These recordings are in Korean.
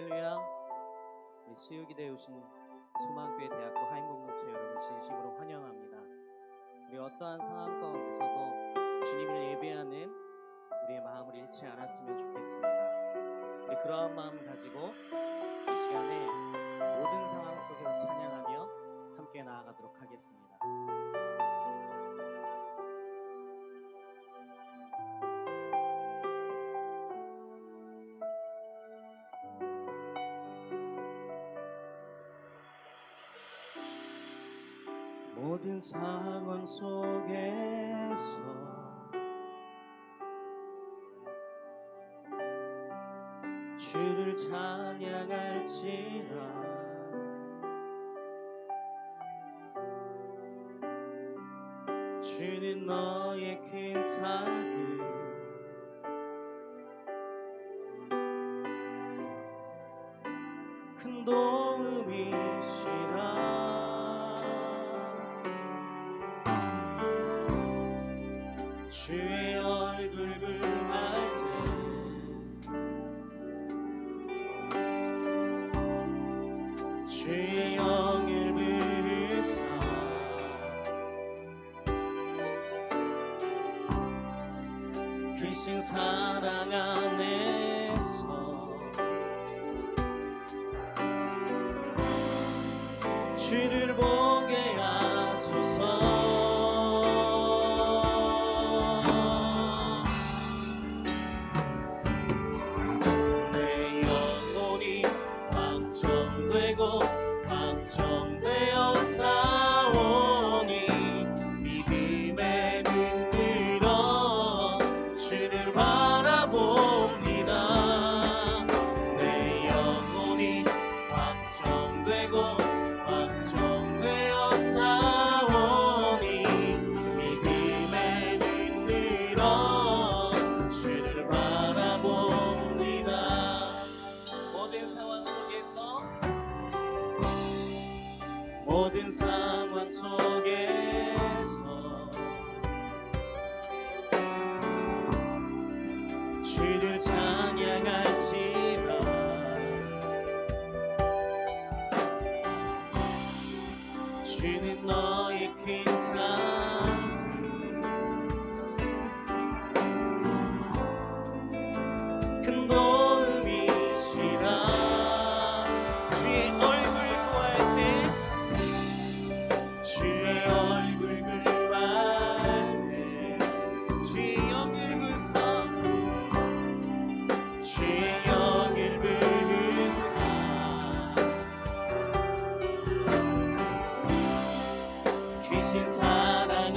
할렐루야. 우리 수요기대에 오신 소망교회 대학교 하임공동체 여러분 진심으로 환영합니다. 우리 어떠한 상황 가운데서도 주님을 예배하는 우리의 마음을 잃지 않았으면 좋겠습니다. 우리 그러한 마음을 가지고 이 시간에 모든 상황 속에서 찬양하며 함께 나아가도록 하겠습니다. 모든 상황 속에서 주를 찬양할지라. 주는 너의 큰 상급 큰 도움이시라. 주의 얼굴 구할 때 주의 영을 부으사 크신 사랑 안에서 주를 보게 하소서. 모든 상황 속에서 주를 찬양할지라. 주는 너의 큰 상급 큰 도움이시라. 주의 얼굴 구할 때 주의 얼굴 구할 때 주의 영을 부으사 주의 영을 부으사 크신 사랑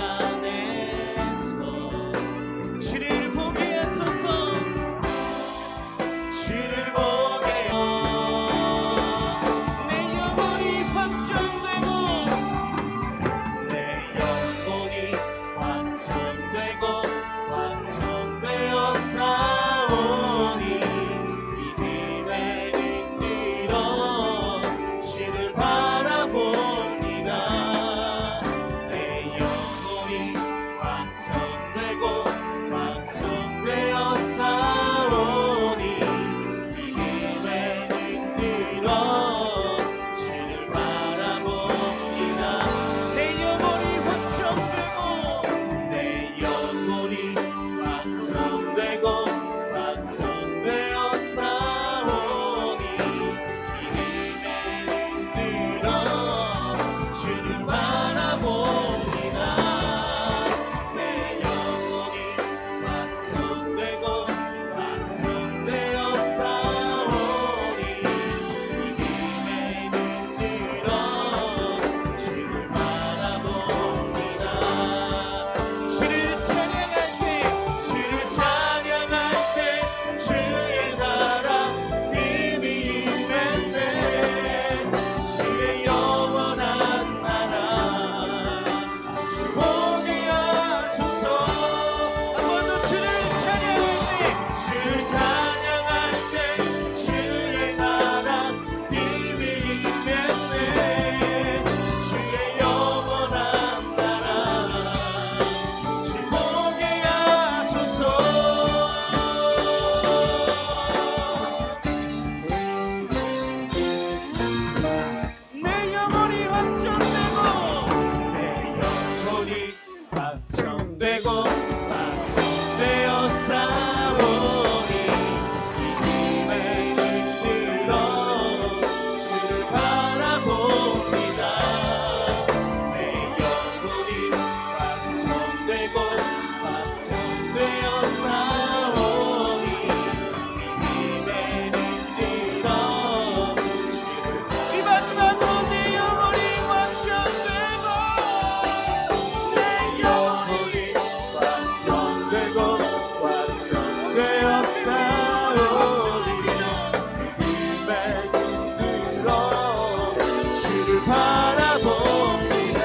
바라봅니다.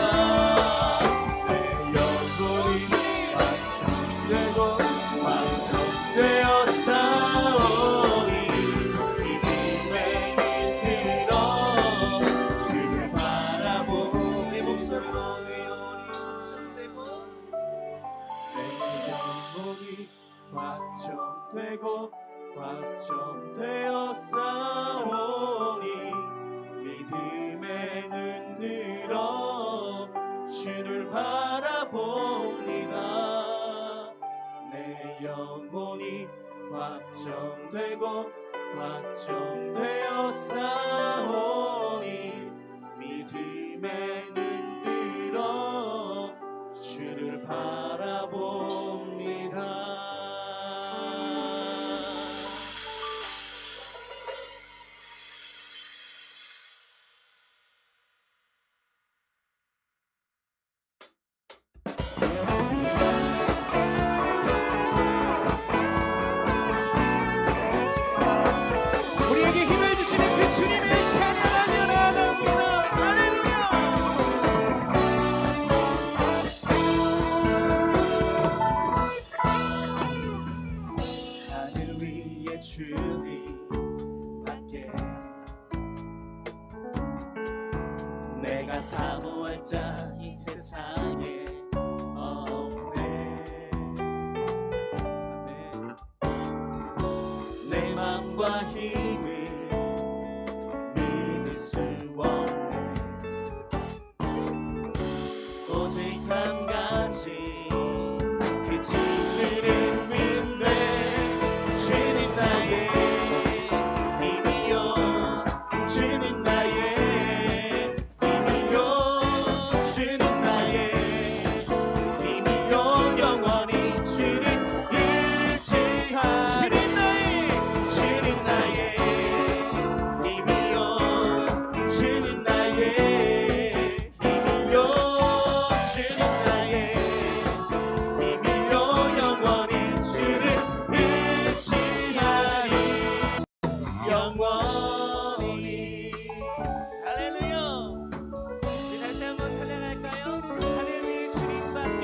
내 영혼이 완성되고 완성되어 싸우니 믿음의 길로 주를 바라보고 내 목소리로 내 영혼이 확정되고 내 영혼이 확정되고 확정되어 싸우니 믿음의 눈으로 주를 바라봅니다. 내 영혼이 확정되고 확정되어 싸우니 믿음의 눈으로 주를 바라봅니다. 우리에게 힘을 주시는 그 주님을 찬양하며 나아갑니다. 할렐루야. 하늘 위에 주님 밖에 내가 사모할 자 이 세상에 없네. 내 맘과 힘을 믿을 수 없네. 오직 한 가지 그 진리를 믿네. 주는 나의 힘이요 주는 나의 힘이요 주는 나의 힘이요 영원히 주를 의지하리. 주는 나의 힘이요 주는 나의 힘이요 주는 나의 힘이요 영원히 주를 의지하리. 영원히. 할렐루야. 우리 다시 한번 찬양할까요? 하늘 위에 주님밖에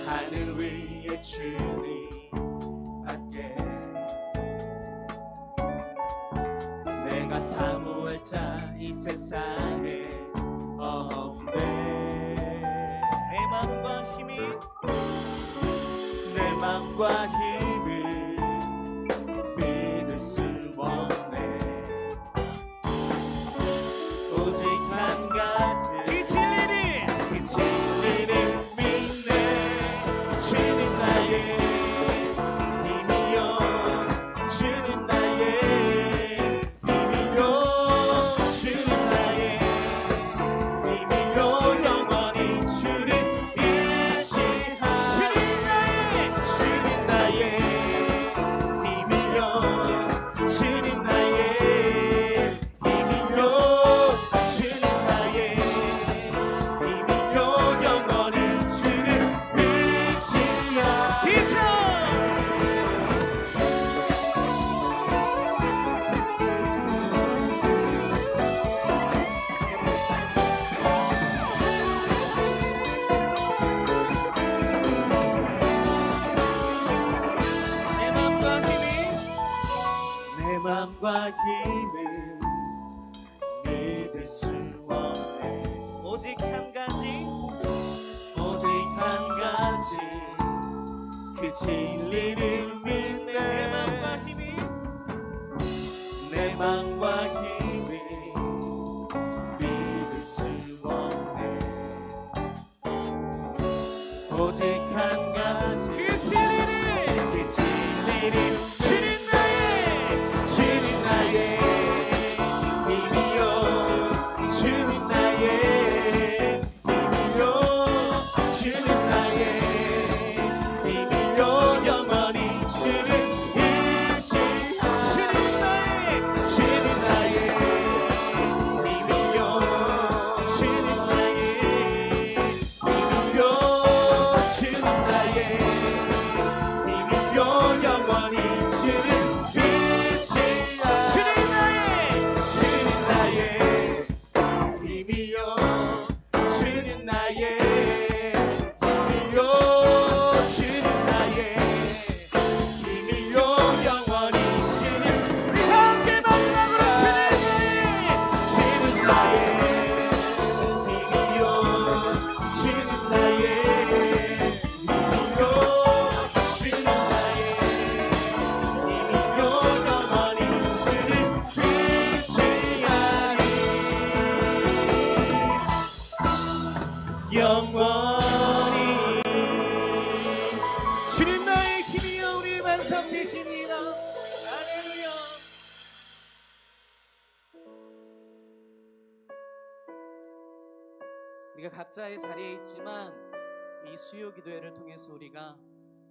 하늘 위에 주님밖에 내가 사모할 자 이 세상에 없네. 내 맘과 힘이 내 맘과 힘을 믿을 수 없네. 오직 한 가지 그 진리를 믿네. 주는 나의 힘이요 주는 나의 힘이요 주는 나의 힘이요 영원히 주를 의지하리. 주는 나의 힘이요 주는 나의 힘이요 주는 나의 힘이요 영원히 주를 의지하리. 내 맘과 힘을 믿을 수 없네. 오직 한 가지 그 진리를 믿네. 내 맘과 힘을 믿을 수 없네. 오직 한 가지 그 진리를 주는 나의 우리가 각자의 자리에 있지만 이 수요 기도회를 통해서 우리가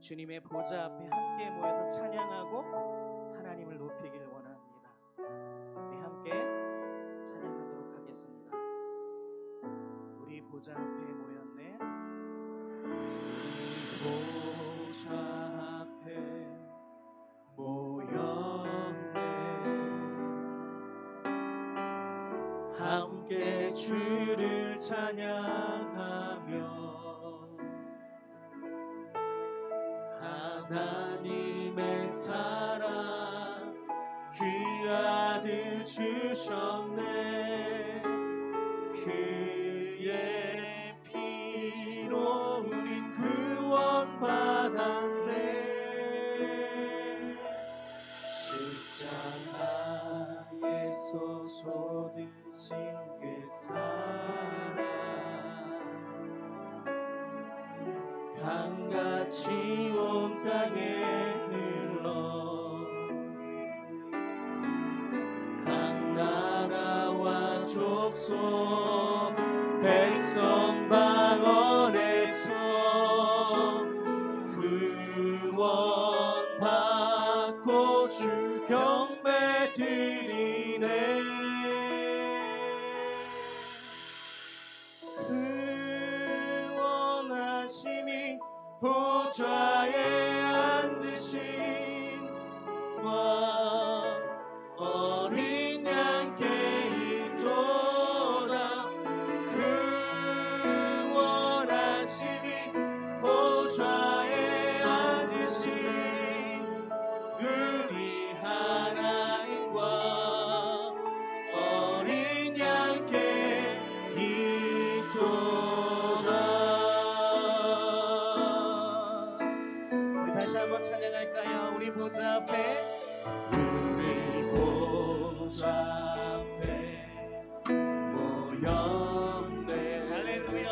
주님의 보좌 앞에 함께 모여서 찬양하고 하나님을 높이길 원합니다. 우리 함께 찬양하도록 하겠습니다. 우리 보좌 앞에 모였네. 보좌 앞에 모였네. 함께 주를 찬양하며 하나님의 사랑 그 아들 주셨네. 그의 피로 우린 구원받았네. 십자가에서 쏟으신 그 사랑 강같이 온 땅에 흘러 각 나라와 족속 백성 방언에서 구원받고 주 경배 드리네. 구원하심이 보좌에 앉으신 와 어린 양께 있도다. 구원하심이 보좌에 앉으신 우리 하나님과 어린 양께 있도다. 우리 다시 한번 찬양할까요? 우리 보좌 앞에, 우리 보좌 앞에 모였네. 할렐루야.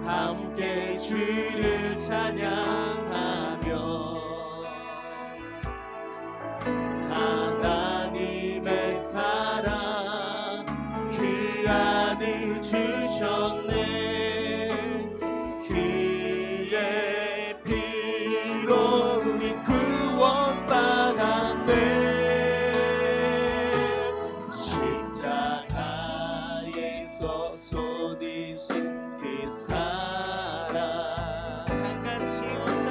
함께 주를 찬양하며 하나님의 사랑 그 아들 주셨네. 그의 피로 우린 구원받았네. 십자가에서 쏟으신 그 사랑 강같이 온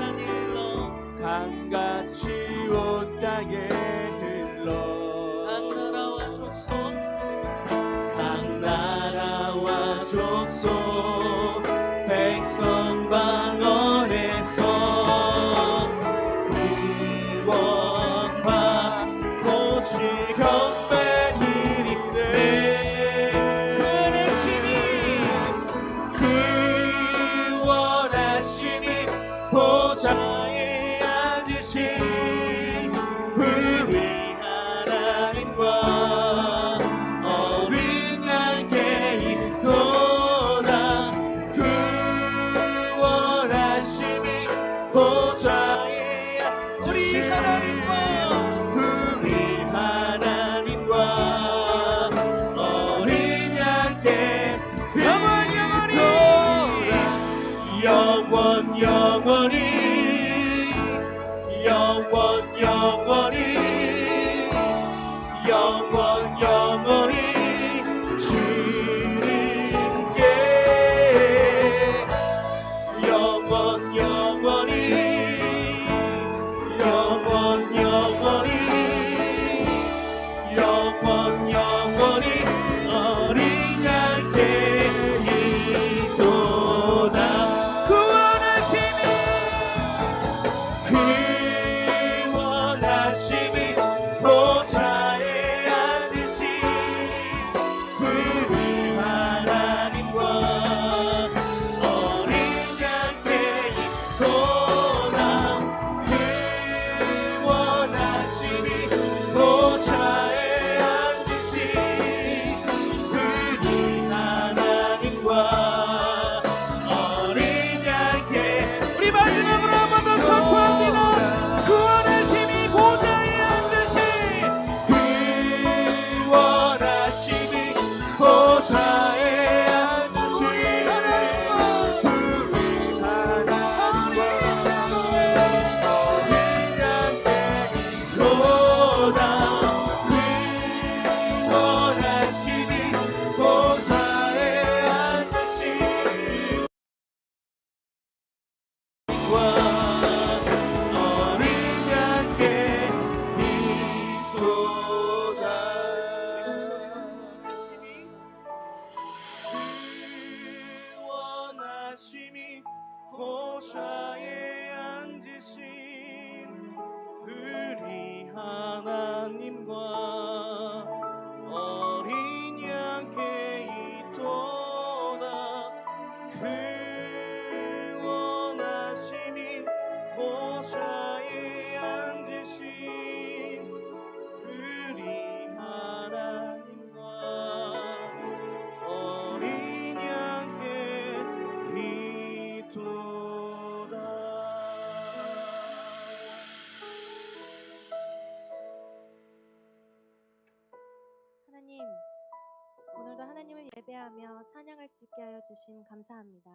예배하며 찬양할 수 있게 하여 주심 감사합니다.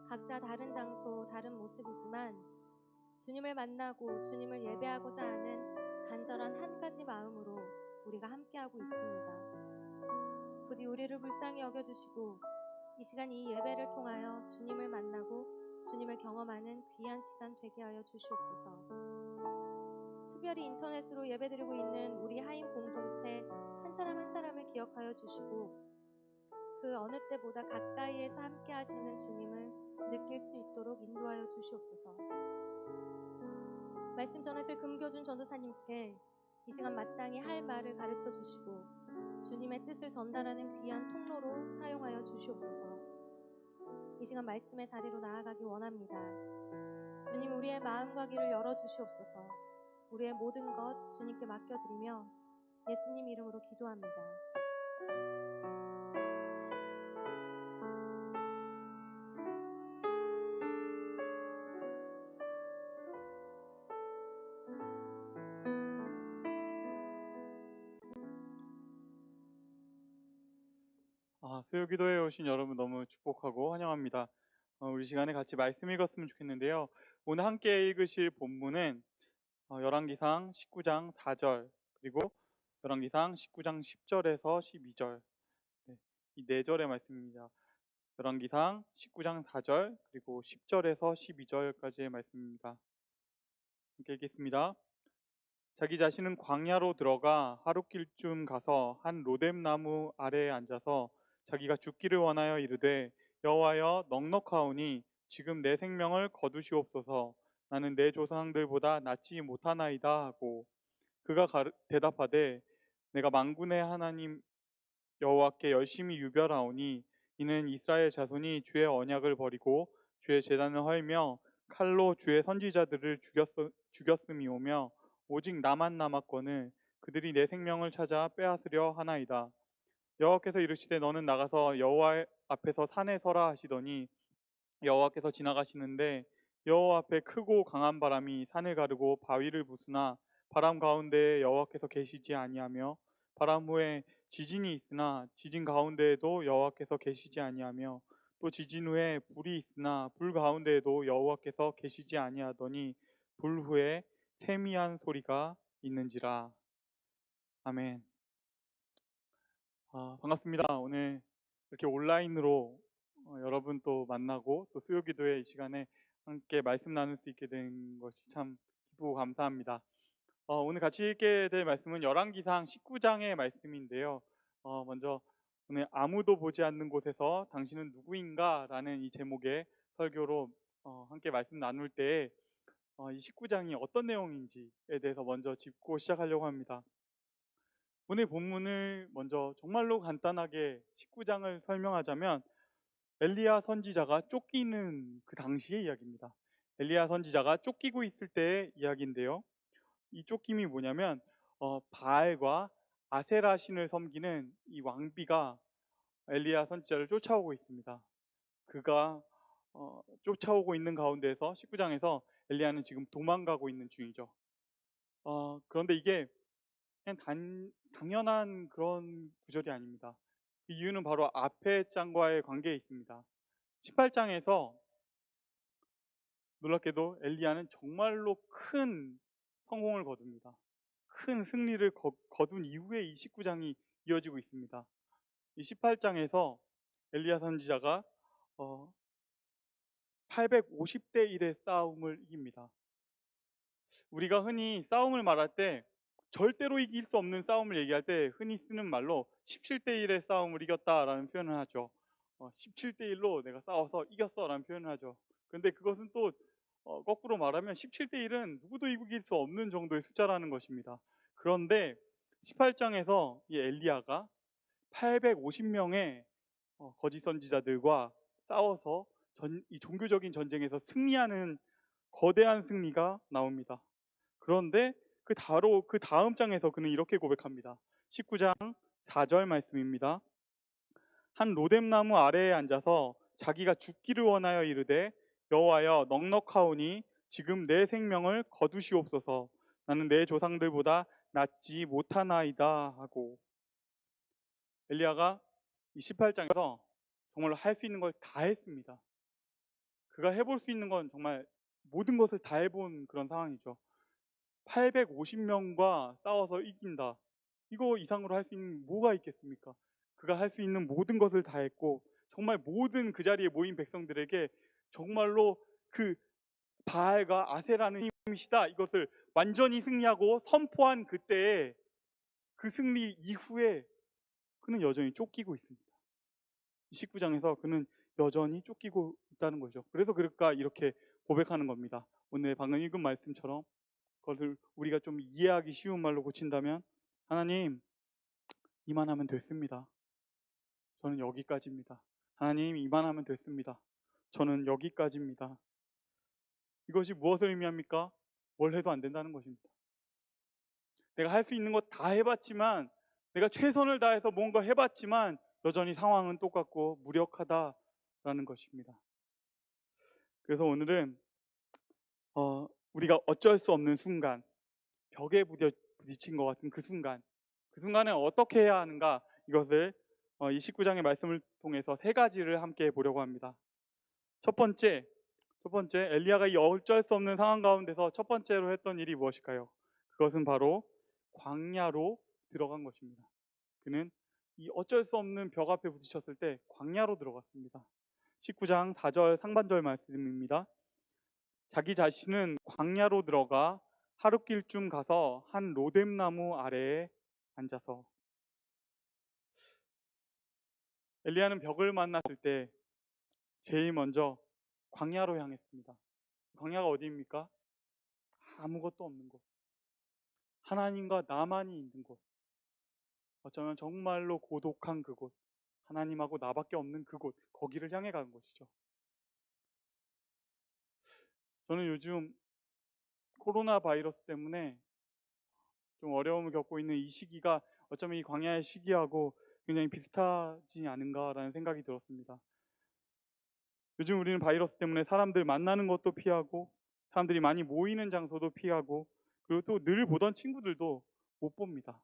각자 다른 장소, 다른 모습이지만 주님을 만나고 주님을 예배하고자 하는 간절한 한 가지 마음으로 우리가 함께하고 있습니다. 부디 우리를 불쌍히 여겨주시고 이 시간 이 예배를 통하여 주님을 만나고 주님을 경험하는 귀한 시간 되게 하여 주시옵소서. 특별히 인터넷으로 예배드리고 있는 우리 하임 공동체 한 사람 한 사람을 기억하여 주시고 그 어느 때보다 가까이에서 함께 하시는 주님을 느낄 수 있도록 인도하여 주시옵소서. 말씀 전하실 금교준 전도사님께 이 시간 마땅히 할 말을 가르쳐 주시고 주님의 뜻을 전달하는 귀한 통로로 사용하여 주시옵소서. 이 시간 말씀의 자리로 나아가기 원합니다. 주님, 우리의 마음과 귀를 열어주시옵소서. 우리의 모든 것 주님께 맡겨드리며 예수님 이름으로 기도합니다. 수요기도에 오신 여러분 너무 축복하고 환영합니다. 우리 시간에 같이 말씀 읽었으면 좋겠는데요. 오늘 함께 읽으실 본문은 열왕기상 19장 4절 그리고 열왕기상 19장 10절에서 12절 이 네 절의 말씀입니다. 열왕기상 19장 4절 그리고 10절에서 12절까지의 말씀입니다. 함께 읽겠습니다. 자기 자신은 광야로 들어가 하룻길쯤 가서 한 로뎀나무 아래에 앉아서 자기가 죽기를 원하여 이르되 여호와여 넉넉하오니 지금 내 생명을 거두시옵소서. 나는 내 조상들보다 낫지 못하나이다 하고 그가 대답하되 내가 만군의 하나님 여호와께 열심히 유별하오니 이는 이스라엘 자손이 주의 언약을 버리고 주의 제단을 헐며 칼로 주의 선지자들을 죽였음이오며 오직 나만 남았거늘 그들이 내 생명을 찾아 빼앗으려 하나이다. 여호와께서 이르시되 너는 나가서 여호와 앞에서 산에 서라 하시더니 여호와께서 지나가시는데 여호와 앞에 크고 강한 바람이 산을 가르고 바위를 부수나 바람 가운데에 여호와께서 계시지 아니하며 바람 후에 지진이 있으나 지진 가운데에도 여호와께서 계시지 아니하며 또 지진 후에 불이 있으나 불 가운데에도 여호와께서 계시지 아니하더니 불 후에 세미한 소리가 있는지라. 아멘. 반갑습니다. 오늘 이렇게 온라인으로 여러분 또 만나고 또 수요기도회 이 시간에 함께 말씀 나눌 수 있게 된 것이 참 기쁘고 감사합니다. 오늘 같이 읽게 될 말씀은 열왕기상 19장의 말씀인데요. 먼저 오늘 아무도 보지 않는 곳에서 당신은 누구인가? 라는 이 제목의 설교로 함께 말씀 나눌 때 이 19장이 어떤 내용인지에 대해서 먼저 짚고 시작하려고 합니다. 오늘 본문을 먼저 정말로 간단하게 19장을 설명하자면 엘리야 선지자가 쫓기는 그 당시의 이야기입니다. 엘리야 선지자가 쫓기고 있을 때의 이야기인데요. 이 쫓김이 뭐냐면 바알과 아세라 신을 섬기는 이 왕비가 엘리야 선지자를 쫓아오고 있습니다. 그가 쫓아오고 있는 가운데에서 19장에서 엘리야는 지금 도망가고 있는 중이죠. 그런데 이게 그냥 당연한 그런 구절이 아닙니다. 그 이유는 바로 앞의 장과의 관계에 있습니다. 18장에서 놀랍게도 엘리야는 정말로 큰 성공을 거둡니다. 큰 승리를 거둔 이후에 이 19장이 이어지고 있습니다. 이 18장에서 엘리야 선지자가 850대 1의 싸움을 이깁니다. 우리가 흔히 싸움을 말할 때 절대로 이길 수 없는 싸움을 얘기할 때 흔히 쓰는 말로 17대 1의 싸움을 이겼다라는 표현을 하죠. 17대 1로 내가 싸워서 이겼어라는 표현을 하죠. 그런데 그것은 또 거꾸로 말하면 17대 1은 누구도 이길 수 없는 정도의 숫자라는 것입니다. 그런데 18장에서 이 엘리야가 850명의 거짓 선지자들과 싸워서 이 종교적인 전쟁에서 승리하는 거대한 승리가 나옵니다. 그런데 그 다음 장에서 그는 이렇게 고백합니다. 19장 4절 말씀입니다. 한 로뎀나무 아래에 앉아서 자기가 죽기를 원하여 이르되 여호와여 넉넉하오니 지금 내 생명을 거두시옵소서. 나는 내 조상들보다 낫지 못하나이다 하고 엘리야가 이 18장에서 정말로 할 수 있는 걸 다 했습니다. 그가 해볼 수 있는 건 정말 모든 것을 다 해본 그런 상황이죠. 850명과 싸워서 이긴다. 이거 이상으로 할 수 있는 뭐가 있겠습니까? 그가 할 수 있는 모든 것을 다 했고 정말 모든 그 자리에 모인 백성들에게 정말로 그 바알과 아세라는 힘이시다 이것을 완전히 승리하고 선포한 그때에 그 승리 이후에 그는 여전히 쫓기고 있습니다. 19장에서 그는 여전히 쫓기고 있다는 거죠. 그래서 그럴까 이렇게 고백하는 겁니다. 오늘 방금 읽은 말씀처럼 그것을 우리가 좀 이해하기 쉬운 말로 고친다면 하나님 이만하면 됐습니다. 저는 여기까지입니다. 하나님 이만하면 됐습니다. 저는 여기까지입니다. 이것이 무엇을 의미합니까? 뭘 해도 안 된다는 것입니다. 내가 할 수 있는 것 다 해봤지만 내가 최선을 다해서 뭔가 해봤지만 여전히 상황은 똑같고 무력하다라는 것입니다. 그래서 오늘은 우리가 어쩔 수 없는 순간, 벽에 부딪힌 것 같은 그 순간에 어떻게 해야 하는가 이것을 이 19장의 말씀을 통해서 세 가지를 함께 보려고 합니다. 첫 번째 엘리야가 이 어쩔 수 없는 상황 가운데서 첫 번째로 했던 일이 무엇일까요? 그것은 바로 광야로 들어간 것입니다. 그는 이 어쩔 수 없는 벽 앞에 부딪혔을 때 광야로 들어갔습니다. 19장 4절 상반절 말씀입니다. 자기 자신은 광야로 들어가 하룻길쯤 가서 한 로뎀나무 아래에 앉아서 엘리야는 벽을 만났을 때 제일 먼저 광야로 향했습니다. 광야가 어디입니까? 아무것도 없는 곳. 하나님과 나만이 있는 곳. 어쩌면 정말로 고독한 그곳. 하나님하고 나밖에 없는 그곳. 거기를 향해 간 것이죠. 저는 요즘 코로나 바이러스 때문에 좀 어려움을 겪고 있는 이 시기가 어쩌면 이 광야의 시기하고 굉장히 비슷하지 않은가라는 생각이 들었습니다. 요즘 우리는 바이러스 때문에 사람들 만나는 것도 피하고 사람들이 많이 모이는 장소도 피하고 그리고 또 늘 보던 친구들도 못 봅니다.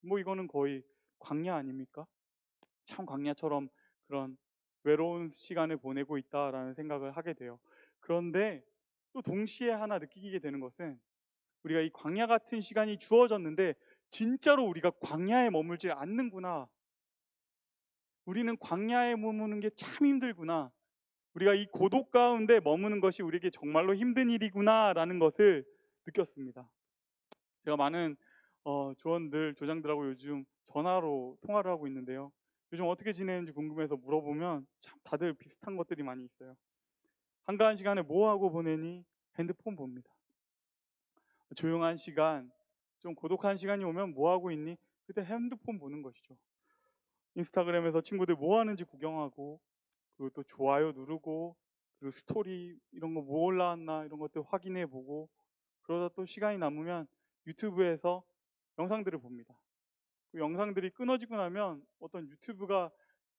뭐 이거는 거의 광야 아닙니까? 참 광야처럼 그런 외로운 시간을 보내고 있다라는 생각을 하게 돼요. 그런데 또 동시에 하나 느끼게 되는 것은 우리가 이 광야 같은 시간이 주어졌는데 진짜로 우리가 광야에 머물지 않는구나. 우리는 광야에 머무는 게 참 힘들구나. 우리가 이 고독 가운데 머무는 것이 우리에게 정말로 힘든 일이구나라는 것을 느꼈습니다. 제가 많은 조장들하고 요즘 전화로 통화를 하고 있는데요. 요즘 어떻게 지내는지 궁금해서 물어보면 참 다들 비슷한 것들이 많이 있어요. 한가한 시간에 뭐 하고 보내니? 핸드폰 봅니다. 조용한 시간, 좀 고독한 시간이 오면 뭐 하고 있니? 그때 핸드폰 보는 것이죠. 인스타그램에서 친구들 뭐 하는지 구경하고 그리고 또 좋아요 누르고 그리고 스토리 이런 거 뭐 올라왔나 이런 것들 확인해 보고 그러다 또 시간이 남으면 유튜브에서 영상들을 봅니다. 그 영상들이 끊어지고 나면 어떤 유튜브가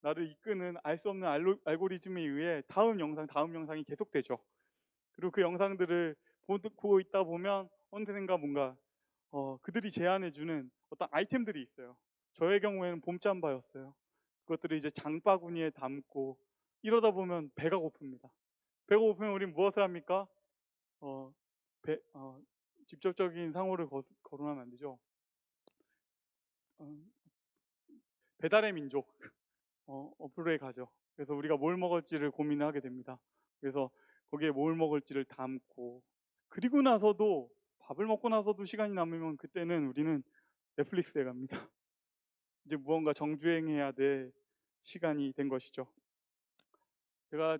나를 이끄는 알 수 없는 알고리즘에 의해 다음 영상이 계속되죠. 그리고 그 영상들을 보고 있다 보면 언젠가 뭔가 그들이 제안해주는 어떤 아이템들이 있어요. 저의 경우에는 봄잠바였어요. 그것들을 이제 장바구니에 담고 이러다 보면 배가 고픕니다. 배가 고프면 우린 무엇을 합니까? 어, 직접적인 상호를 거론하면 안 되죠. 배달의 민족 어플에 가죠. 그래서 우리가 뭘 먹을지를 고민을 하게 됩니다. 그래서 거기에 뭘 먹을지를 담고 그리고 나서도 밥을 먹고 나서도 시간이 남으면 그때는 우리는 넷플릭스에 갑니다. 이제 무언가 정주행해야 될 시간이 된 것이죠. 제가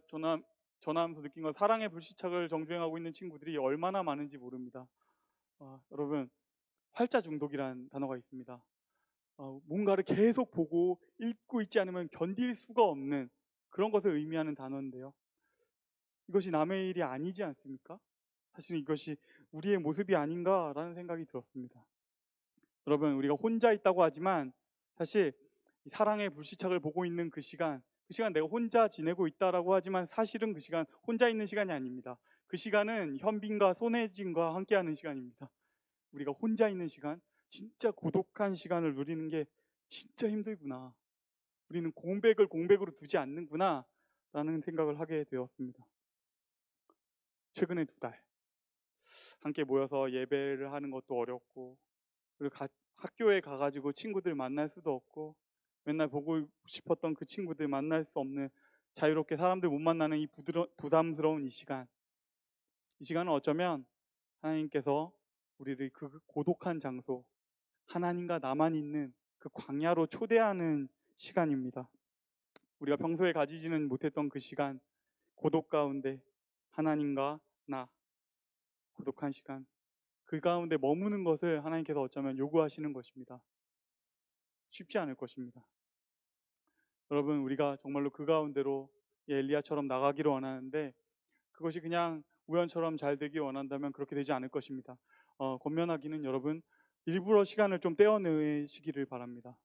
전화하면서 느낀 건 사랑의 불시착을 정주행하고 있는 친구들이 얼마나 많은지 모릅니다. 여러분 활자 중독이라는 단어가 있습니다. 뭔가를 계속 보고 읽고 있지 않으면 견딜 수가 없는 그런 것을 의미하는 단어인데요. 이것이 남의 일이 아니지 않습니까? 사실 이것이 우리의 모습이 아닌가라는 생각이 들었습니다. 여러분 우리가 혼자 있다고 하지만 사실 사랑의 불시착을 보고 있는 그 시간 내가 혼자 지내고 있다라고 하지만 사실은 그 시간 혼자 있는 시간이 아닙니다. 그 시간은 현빈과 손혜진과 함께하는 시간입니다. 우리가 혼자 있는 시간, 진짜 고독한 시간을 누리는 게 진짜 힘들구나. 우리는 공백을 공백으로 두지 않는구나 라는 생각을 하게 되었습니다. 최근에 2달 함께 모여서 예배를 하는 것도 어렵고, 그리고 학교에 가가지고 친구들 만날 수도 없고, 맨날 보고 싶었던 그 친구들 만날 수 없는, 자유롭게 사람들 못 만나는 이 부담스러운 이 시간은 어쩌면 하나님께서 우리를 그 고독한 장소, 하나님과 나만 있는 그 광야로 초대하는 시간입니다. 우리가 평소에 가지지는 못했던 그 시간, 고독 가운데 하나님과 나, 고독한 시간, 그 가운데 머무는 것을 하나님께서 어쩌면 요구하시는 것입니다. 쉽지 않을 것입니다. 여러분, 우리가 정말로 그 가운데로 엘리야처럼 나가기를 원하는데, 그것이 그냥 우연처럼 잘 되길 원한다면 그렇게 되지 않을 것입니다. 권면하기는 여러분, 일부러 시간을 좀 떼어내시기를 바랍니다.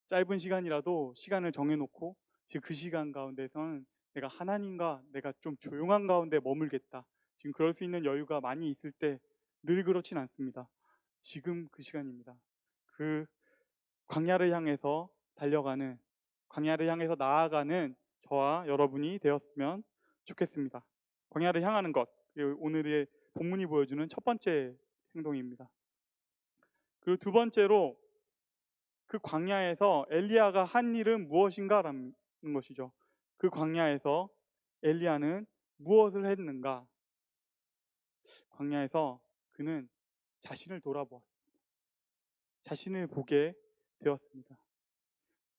짧은 시간이라도 시간을 정해놓고 지금 그 시간 가운데서는 내가 하나님과 내가 좀 조용한 가운데 머물겠다. 지금 그럴 수 있는 여유가 많이 있을 때 늘 그렇진 않습니다. 지금 그 시간입니다. 그 광야를 향해서 달려가는, 광야를 향해서 나아가는 저와 여러분이 되었으면 좋겠습니다. 광야를 향하는 것, 오늘의 본문이 보여주는 첫 번째 행동입니다. 그리고 두 번째로 그 광야에서 엘리야가 한 일은 무엇인가라는 것이죠. 그 광야에서 엘리야는 무엇을 했는가? 광야에서 그는 자신을 돌아보았습니다. 자신을 보게 되었습니다.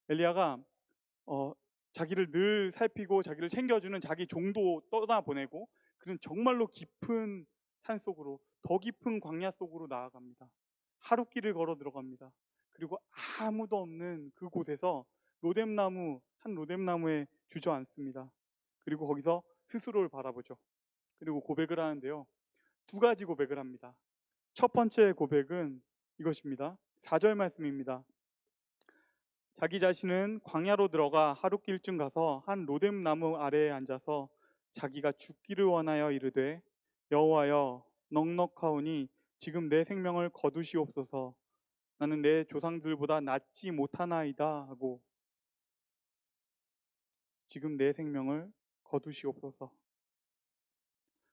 엘리야가 자기를 늘 살피고 자기를 챙겨주는 자기 종도 떠나보내고 그는 정말로 깊은 산 속으로, 더 깊은 광야 속으로 나아갑니다. 하룻길을 걸어 들어갑니다. 그리고 아무도 없는 그곳에서 한 로뎀나무에 주저앉습니다. 그리고 거기서 스스로를 바라보죠. 그리고 고백을 하는데요, 2가지 고백을 합니다. 첫 번째 고백은 이것입니다. 4절 말씀입니다. 자기 자신은 광야로 들어가 하룻길쯤 가서 한 로뎀나무 아래에 앉아서 자기가 죽기를 원하여 이르되, 여호와여, 넉넉하오니 지금 내 생명을 거두시옵소서. 나는 내 조상들보다 낫지 못하나이다 하고, 지금 내 생명을 거두시옵소서.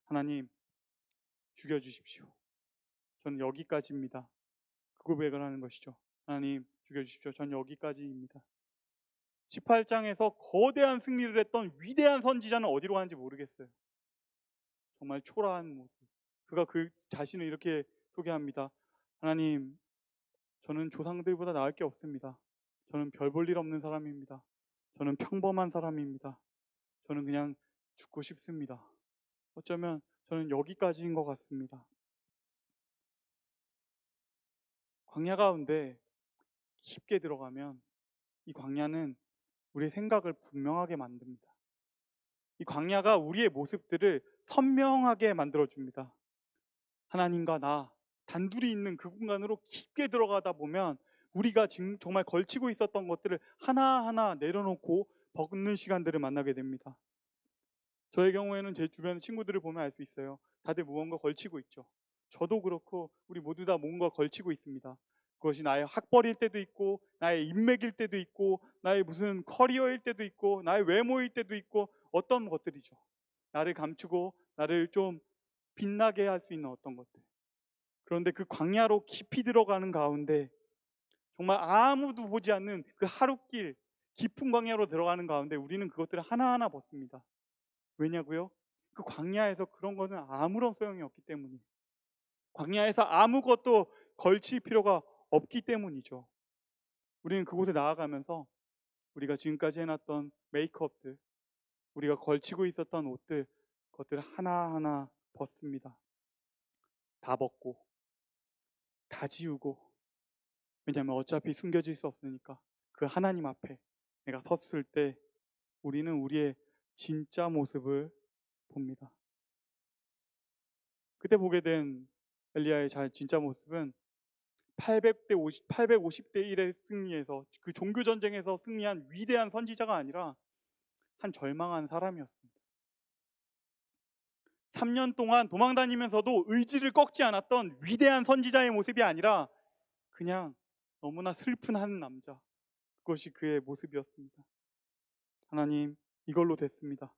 하나님, 죽여주십시오. 저는 여기까지입니다. 그 고백을 하는 것이죠. 하나님, 죽여주십시오. 전 여기까지입니다. 18장에서 거대한 승리를 했던 위대한 선지자는 어디로 가는지 모르겠어요. 정말 초라한 모습. 그가 그 자신을 이렇게 소개합니다. 하나님, 저는 조상들보다 나을 게 없습니다. 저는 별 볼 일 없는 사람입니다. 저는 평범한 사람입니다. 저는 그냥 죽고 싶습니다. 어쩌면 저는 여기까지인 것 같습니다. 광야 가운데 깊게 들어가면 이 광야는 우리의 생각을 분명하게 만듭니다. 이 광야가 우리의 모습들을 선명하게 만들어줍니다. 하나님과 나 단둘이 있는 그 공간으로 깊게 들어가다 보면 우리가 지금 정말 걸치고 있었던 것들을 하나하나 내려놓고 벗는 시간들을 만나게 됩니다. 저의 경우에는 제 주변 친구들을 보면 알 수 있어요. 다들 무언가 걸치고 있죠. 저도 그렇고 우리 모두 다 뭔가 걸치고 있습니다. 그것이 나의 학벌일 때도 있고, 나의 인맥일 때도 있고, 나의 무슨 커리어일 때도 있고, 나의 외모일 때도 있고, 어떤 것들이죠. 나를 감추고 나를 좀 빛나게 할 수 있는 어떤 것들. 그런데 그 광야로 깊이 들어가는 가운데 정말 아무도 보지 않는 그 하룻길 깊은 광야로 들어가는 가운데 우리는 그것들을 하나하나 벗습니다. 왜냐고요? 그 광야에서 그런 것은 아무런 소용이 없기 때문이에요. 광야에서 아무것도 걸칠 필요가 없기 때문이죠. 우리는 그곳에 나아가면서 우리가 지금까지 해놨던 메이크업들, 우리가 걸치고 있었던 옷들, 그것들을 하나하나 벗습니다. 다 벗고 다 지우고, 왜냐하면 어차피 숨겨질 수 없으니까 그 하나님 앞에 내가 섰을 때 우리는 우리의 진짜 모습을 봅니다. 그때 보게 된 엘리야의 진짜 모습은 850대 1의 승리에서, 그 종교 전쟁에서 승리한 위대한 선지자가 아니라 한 절망한 사람이었습니다. 3년 동안 도망다니면서도 의지를 꺾지 않았던 위대한 선지자의 모습이 아니라 그냥 너무나 슬픈 한 남자, 그것이 그의 모습이었습니다. 하나님, 이걸로 됐습니다.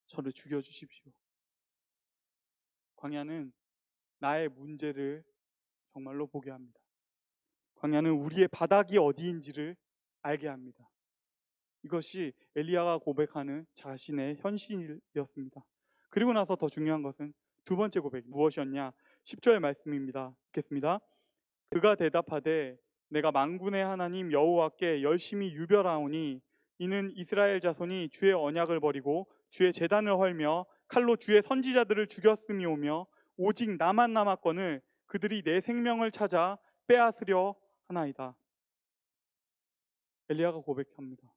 저를 죽여주십시오. 광야는 나의 문제를 정말로 보게 합니다. 광야는 우리의 바닥이 어디인지를 알게 합니다. 이것이 엘리야가 고백하는 자신의 현실이었습니다. 그리고 나서 더 중요한 것은 두 번째 고백이 무엇이었냐? 10절 말씀입니다. 읽겠습니다. 그가 대답하되 내가 만군의 하나님 여호와께 열심히 유별하오니 이는 이스라엘 자손이 주의 언약을 버리고 주의 제단을 헐며 칼로 주의 선지자들을 죽였음이오며 오직 나만 남았거늘 그들이 내 생명을 찾아 빼앗으려 하나이다. 엘리야가 고백합니다.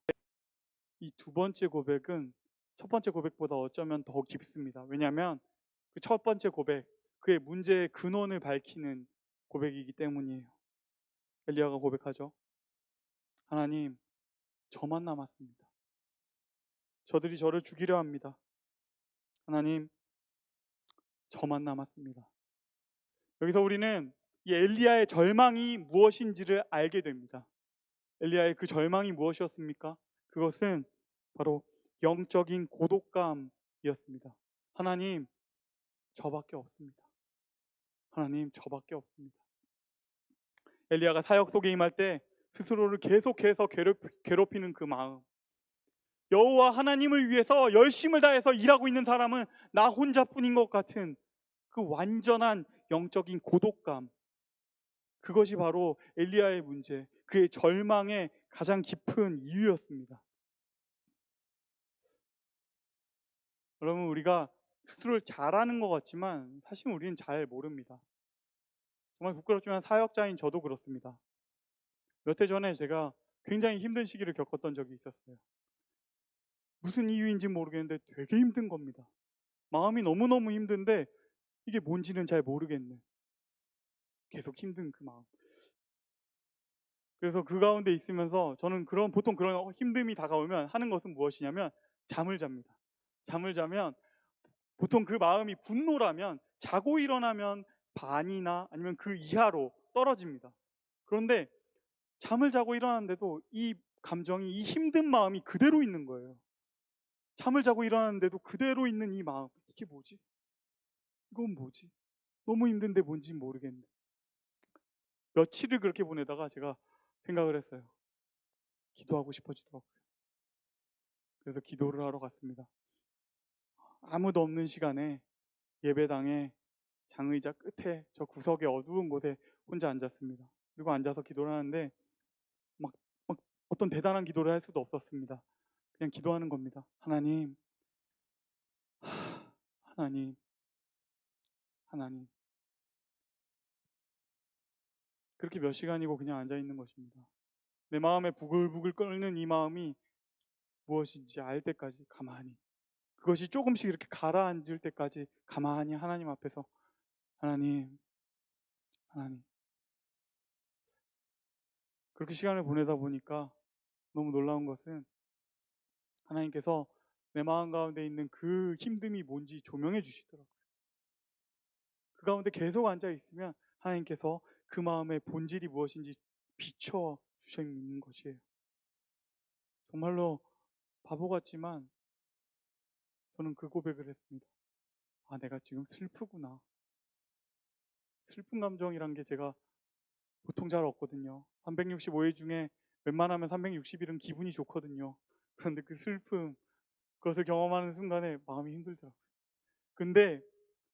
이 두 번째 고백은 첫 번째 고백보다 어쩌면 더 깊습니다. 왜냐하면 그 첫 번째 고백, 그의 문제의 근원을 밝히는 고백이기 때문이에요. 엘리야가 고백하죠. 하나님, 저만 남았습니다. 저들이 저를 죽이려 합니다. 하나님, 저만 남았습니다. 여기서 우리는 이 엘리야의 절망이 무엇인지를 알게 됩니다. 엘리야의 그 절망이 무엇이었습니까? 그것은 바로 영적인 고독감이었습니다. 하나님, 저밖에 없습니다. 하나님, 저밖에 없습니다. 엘리야가 사역 속에 임할 때 스스로를 계속해서 괴롭히는 그 마음, 여호와 하나님을 위해서 열심을 다해서 일하고 있는 사람은 나 혼자뿐인 것 같은 그 완전한 영적인 고독감, 그것이 바로 엘리야의 문제, 그의 절망의 가장 깊은 이유였습니다. 여러분, 우리가 스스로를 잘하는 것 같지만 사실 우리는 잘 모릅니다. 정말 부끄럽지만 사역자인 저도 그렇습니다. 몇 해 전에 제가 굉장히 힘든 시기를 겪었던 적이 있었어요. 무슨 이유인지 모르겠는데 되게 힘든 겁니다. 마음이 너무너무 힘든데 이게 뭔지는 잘 모르겠네. 계속 힘든 그 마음. 그래서 그 가운데 있으면서 저는 보통 그런 힘듦이 다가오면 하는 것은 무엇이냐면 잠을 잡니다. 잠을 자면 보통 그 마음이 분노라면 자고 일어나면 반이나 아니면 그 이하로 떨어집니다. 그런데 잠을 자고 일어났는데도 이 감정이, 이 힘든 마음이 그대로 있는 거예요. 잠을 자고 일어났는데도 그대로 있는 이 마음, 이게 뭐지? 이건 뭐지? 너무 힘든데 뭔지 모르겠는데. 며칠을 그렇게 보내다가 제가 생각을 했어요. 기도하고 싶어지더라고요. 그래서 기도를 하러 갔습니다. 아무도 없는 시간에 예배당에 장의자 끝에 저 구석의 어두운 곳에 혼자 앉았습니다. 그리고 앉아서 기도를 하는데 막, 막 어떤 대단한 기도를 할 수도 없었습니다. 그냥 기도하는 겁니다. 하나님, 하나님, 하나님. 그렇게 몇 시간이고 그냥 앉아 있는 것입니다. 내 마음에 부글부글 끓는 이 마음이 무엇인지 알 때까지 가만히, 그것이 조금씩 이렇게 가라앉을 때까지 가만히 하나님 앞에서 하나님, 하나님. 그렇게 시간을 보내다 보니까 너무 놀라운 것은 하나님께서 내 마음 가운데 있는 그 힘듦이 뭔지 조명해 주시더라고요. 그 가운데 계속 앉아 있으면 하나님께서 그 마음의 본질이 무엇인지 비춰 주시는 것이에요. 정말로 바보 같지만 저는 그 고백을 했습니다. 아, 내가 지금 슬프구나. 슬픈 감정이란 게 제가 보통 잘 없거든요. 365일 중에 웬만하면 360일은 기분이 좋거든요. 그런데 그 슬픔, 그것을 경험하는 순간에 마음이 힘들더라고요. 근데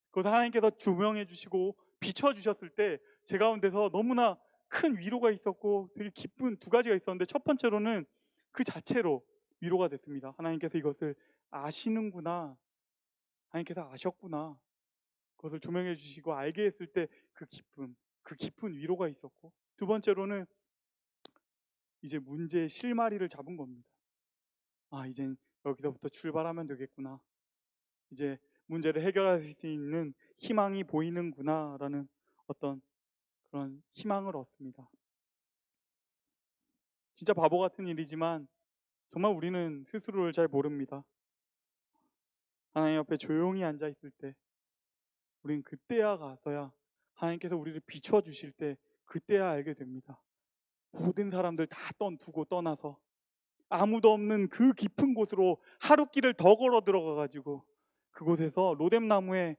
그것을 하나님께서 조명해 주시고 비춰 주셨을 때 제 가운데서 너무나 큰 위로가 있었고 되게 기쁜 두 가지가 있었는데, 첫 번째로는 그 자체로 위로가 됐습니다. 하나님께서 이것을 아시는구나, 하나님께서 아셨구나, 그것을 조명해 주시고 알게 했을 때 그 기쁨, 그 깊은 위로가 있었고, 두 번째로는 이제 문제의 실마리를 잡은 겁니다. 아, 이젠 여기서부터 출발하면 되겠구나. 이제 문제를 해결할 수 있는 희망이 보이는구나라는 어떤 그런 희망을 얻습니다. 진짜 바보 같은 일이지만 정말 우리는 스스로를 잘 모릅니다. 하나님 앞에 조용히 앉아 있을 때 우리는 그때야 가서야, 하나님께서 우리를 비춰주실 때 그때야 알게 됩니다. 모든 사람들 다 두고 떠나서 아무도 없는 그 깊은 곳으로 하루 길을 더 걸어 들어가 가지고 그곳에서 로뎀나무에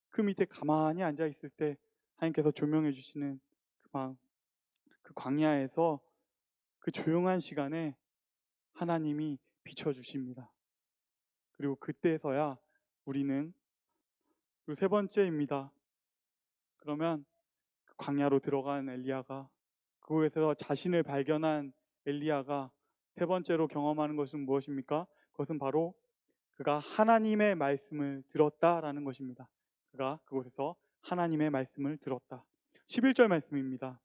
그 밑에 가만히 앉아 있을 때 하나님께서 조명해 주시는 그 마음, 그 광야에서 그 조용한 시간에 하나님이 비춰 주십니다. 그리고 그때서야 우리는 그 세 번째입니다. 그러면 그 광야로 들어간 엘리야가 그곳에서 자신을 발견한 엘리야가 세 번째로 경험하는 것은 무엇입니까? 그것은 바로 그가 하나님의 말씀을 들었다라는 것입니다. 그가 그곳에서 하나님의 말씀을 들었다. 11절 말씀입니다.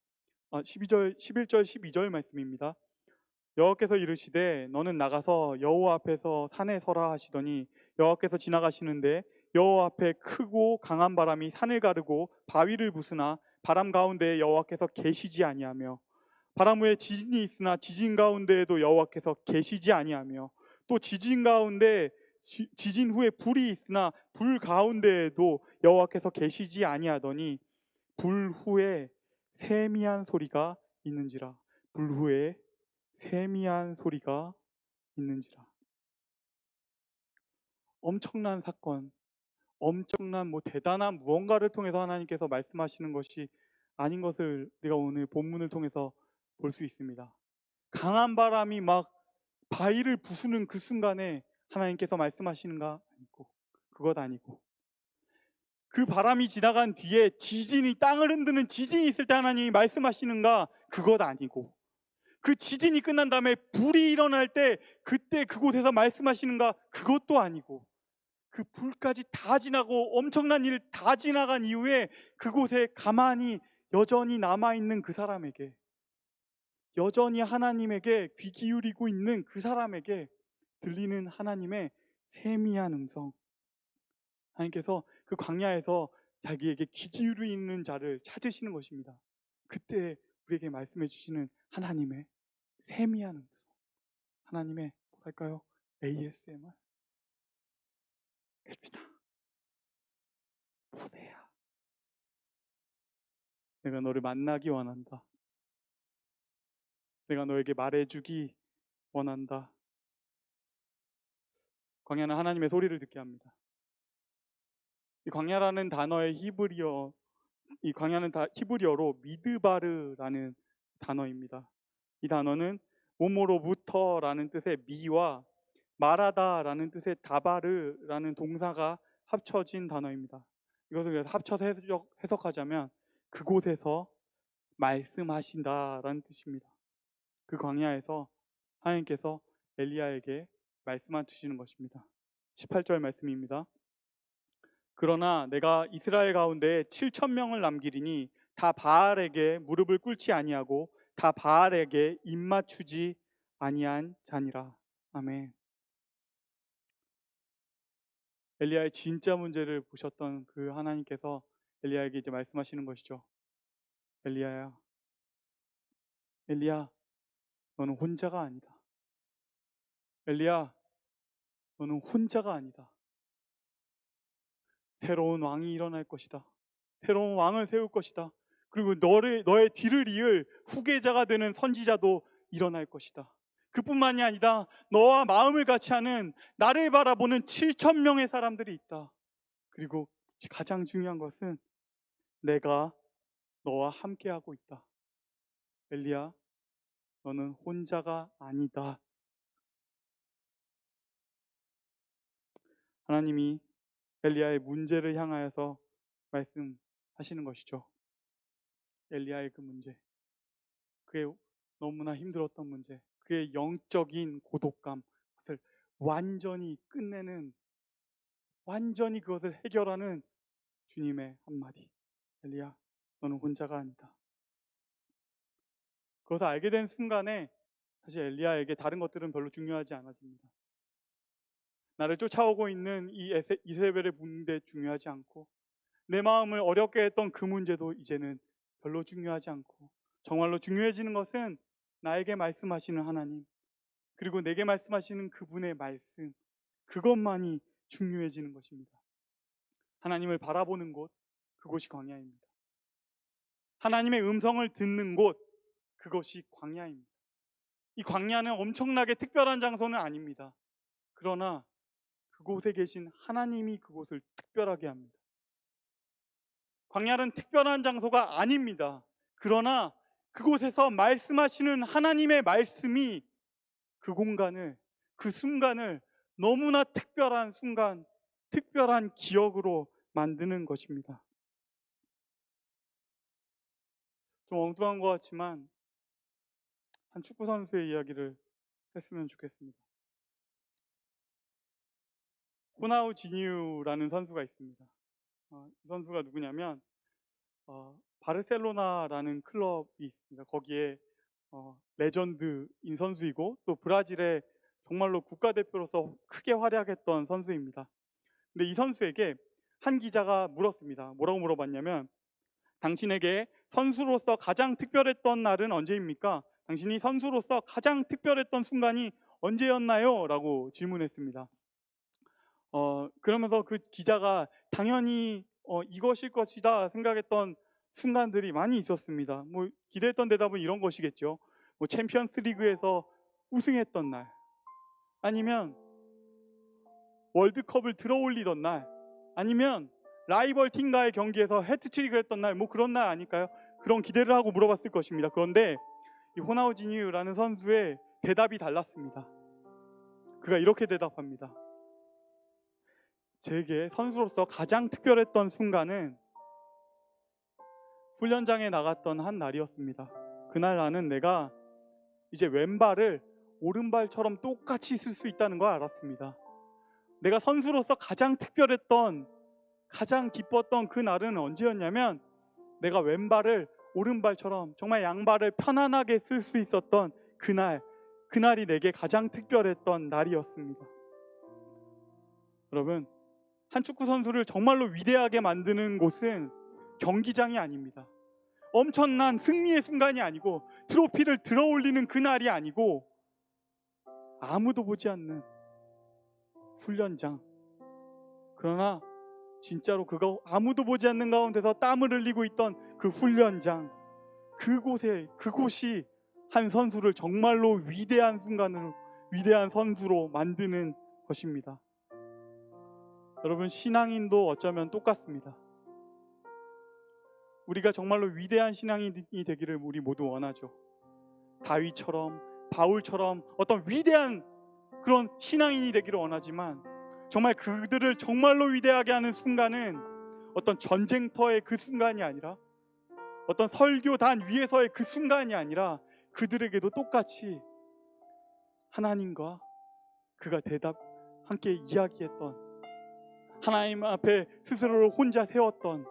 11절, 12절 말씀입니다. 여호와께서 이르시되 너는 나가서 여호와 앞에서 산에 서라 하시더니 여호와께서 지나가시는데 여호와 앞에 크고 강한 바람이 산을 가르고 바위를 부수나 바람 가운데에 여호와께서 계시지 아니하며 바람 후에 지진이 있으나 지진 가운데에도 여호와께서 계시지 아니하며 또 지진 가운데 지진 후에 불이 있으나 불 가운데에도 여호와께서 계시지 아니하더니 불 후에 세미한 소리가 있는지라. 불 후에 세미한 소리가 있는지라. 엄청난 사건, 엄청난 대단한 무언가를 통해서 하나님께서 말씀하시는 것이 아닌 것을 우리가 오늘 본문을 통해서 볼 수 있습니다. 강한 바람이 막 바위를 부수는 그 순간에 하나님께서 말씀하시는가? 아니고, 그것 아니고, 그 바람이 지나간 뒤에 지진이, 땅을 흔드는 지진이 있을 때 하나님이 말씀하시는가? 그것 아니고, 그 지진이 끝난 다음에 불이 일어날 때 그때 그곳에서 말씀하시는가? 그것도 아니고, 그 불까지 다 지나고 엄청난 일 다 지나간 이후에 그곳에 가만히 여전히 남아있는 그 사람에게, 여전히 하나님에게 귀 기울이고 있는 그 사람에게 들리는 하나님의 세미한 음성. 하나님께서 그 광야에서 자기에게 귀 기울이는 자를 찾으시는 것입니다. 그때 우리에게 말씀해 주시는 하나님의 세미한 음성. 하나님의 뭐랄까요? ASMR. 캡틴아, 보세요. 내가 너를 만나기 원한다. 내가 너에게 말해주기 원한다. 광야는 하나님의 소리를 듣게 합니다. 이 광야라는 단어의 이 광야는 다 히브리어로 미드바르라는 단어입니다. 이 단어는 몸으로부터라는 뜻의 미와 말하다라는 뜻의 다바르라는 동사가 합쳐진 단어입니다. 이것을 그래서 합쳐서 해석하자면 그곳에서 말씀하신다라는 뜻입니다. 그 광야에서 하나님께서 엘리야에게 말씀해 주시는 것입니다. 18절 말씀입니다. 그러나 내가 이스라엘 가운데 7,000명을 남기리니 다 바알에게 무릎을 꿇지 아니하고 다 바알에게 입맞추지 아니한 자니라. 아멘. 엘리야의 진짜 문제를 보셨던 그 하나님께서 엘리야에게 이제 말씀하시는 것이죠. 엘리야야, 엘리야, 너는 혼자가 아니다. 엘리야, 너는 혼자가 아니다. 새로운 왕이 일어날 것이다. 새로운 왕을 세울 것이다. 그리고 너의 뒤를 이을 후계자가 되는 선지자도 일어날 것이다. 그뿐만이 아니다. 너와 마음을 같이 하는, 나를 바라보는 7,000명의 사람들이 있다. 그리고 가장 중요한 것은 내가 너와 함께하고 있다. 엘리야, 너는 혼자가 아니다. 하나님이 엘리야의 문제를 향하여서 말씀하시는 것이죠. 엘리야의 그 문제, 그의 너무나 힘들었던 문제, 그의 영적인 고독감, 그것을 완전히 끝내는, 완전히 그것을 해결하는 주님의 한마디. 엘리야, 너는 혼자가 아니다. 그것을 알게 된 순간에 사실 엘리야에게 다른 것들은 별로 중요하지 않아집니다. 나를 쫓아오고 있는 이 이세벨의 문제 중요하지 않고, 내 마음을 어렵게 했던 그 문제도 이제는 별로 중요하지 않고, 정말로 중요해지는 것은 나에게 말씀하시는 하나님, 그리고 내게 말씀하시는 그분의 말씀, 그것만이 중요해지는 것입니다. 하나님을 바라보는 곳, 그곳이 광야입니다. 하나님의 음성을 듣는 곳, 그것이 광야입니다. 이 광야는 엄청나게 특별한 장소는 아닙니다. 그러나 그곳에 계신 하나님이 그곳을 특별하게 합니다. 광야는 특별한 장소가 아닙니다. 그러나 그곳에서 말씀하시는 하나님의 말씀이 그 공간을, 그 순간을 너무나 특별한 순간, 특별한 기억으로 만드는 것입니다. 좀 엉뚱한 것 같지만 한 축구 선수의 이야기를 했으면 좋겠습니다. 호나우지뉴라는 선수가 있습니다. 이 선수가 누구냐면 바르셀로나라는 클럽이 있습니다. 거기에 레전드인 선수이고 또 브라질의 정말로 국가대표로서 크게 활약했던 선수입니다. 근데 이 선수에게 한 기자가 물었습니다. 뭐라고 물어봤냐면, 당신에게 선수로서 가장 특별했던 날은 언제입니까? 당신이 선수로서 가장 특별했던 순간이 언제였나요? 라고 질문했습니다. 그러면서 그 기자가 당연히 이것일 것이다 생각했던 순간들이 많이 있었습니다. 뭐 기대했던 대답은 이런 것이겠죠. 뭐 챔피언스 리그에서 우승했던 날, 아니면 월드컵을 들어올리던 날, 아니면 라이벌 팀과의 경기에서 해트트릭을 했던 날, 뭐 그런 날 아닐까요? 그런 기대를 하고 물어봤을 것입니다. 그런데 이 호나우지뉴라는 선수의 대답이 달랐습니다. 그가 이렇게 대답합니다. 제게 선수로서 가장 특별했던 순간은 훈련장에 나갔던 한 날이었습니다. 그날 나는 내가 이제 왼발을 오른발처럼 똑같이 쓸 수 있다는 걸 알았습니다. 내가 선수로서 가장 특별했던, 가장 기뻤던 그 날은 언제였냐면, 내가 왼발을 오른발처럼 정말 양발을 편안하게 쓸 수 있었던 그날이 내게 가장 특별했던 날이었습니다. 여러분, 한 축구 선수를 정말로 위대하게 만드는 곳은 경기장이 아닙니다. 엄청난 승리의 순간이 아니고 트로피를 들어올리는 그날이 아니고 아무도 보지 않는 훈련장. 그러나 진짜로 그거 아무도 보지 않는 가운데서 땀을 흘리고 있던 그 훈련장, 그곳이 한 선수를 정말로 위대한 순간으로, 위대한 선수로 만드는 것입니다. 여러분, 신앙인도 어쩌면 똑같습니다. 우리가 정말로 위대한 신앙인이 되기를 우리 모두 원하죠. 다윗처럼, 바울처럼 어떤 위대한 그런 신앙인이 되기를 원하지만, 정말 그들을 정말로 위대하게 하는 순간은 어떤 전쟁터의 그 순간이 아니라, 어떤 설교단 위에서의 그 순간이 아니라, 그들에게도 똑같이 하나님과 그가 함께 이야기했던, 하나님 앞에 스스로를 혼자 세웠던,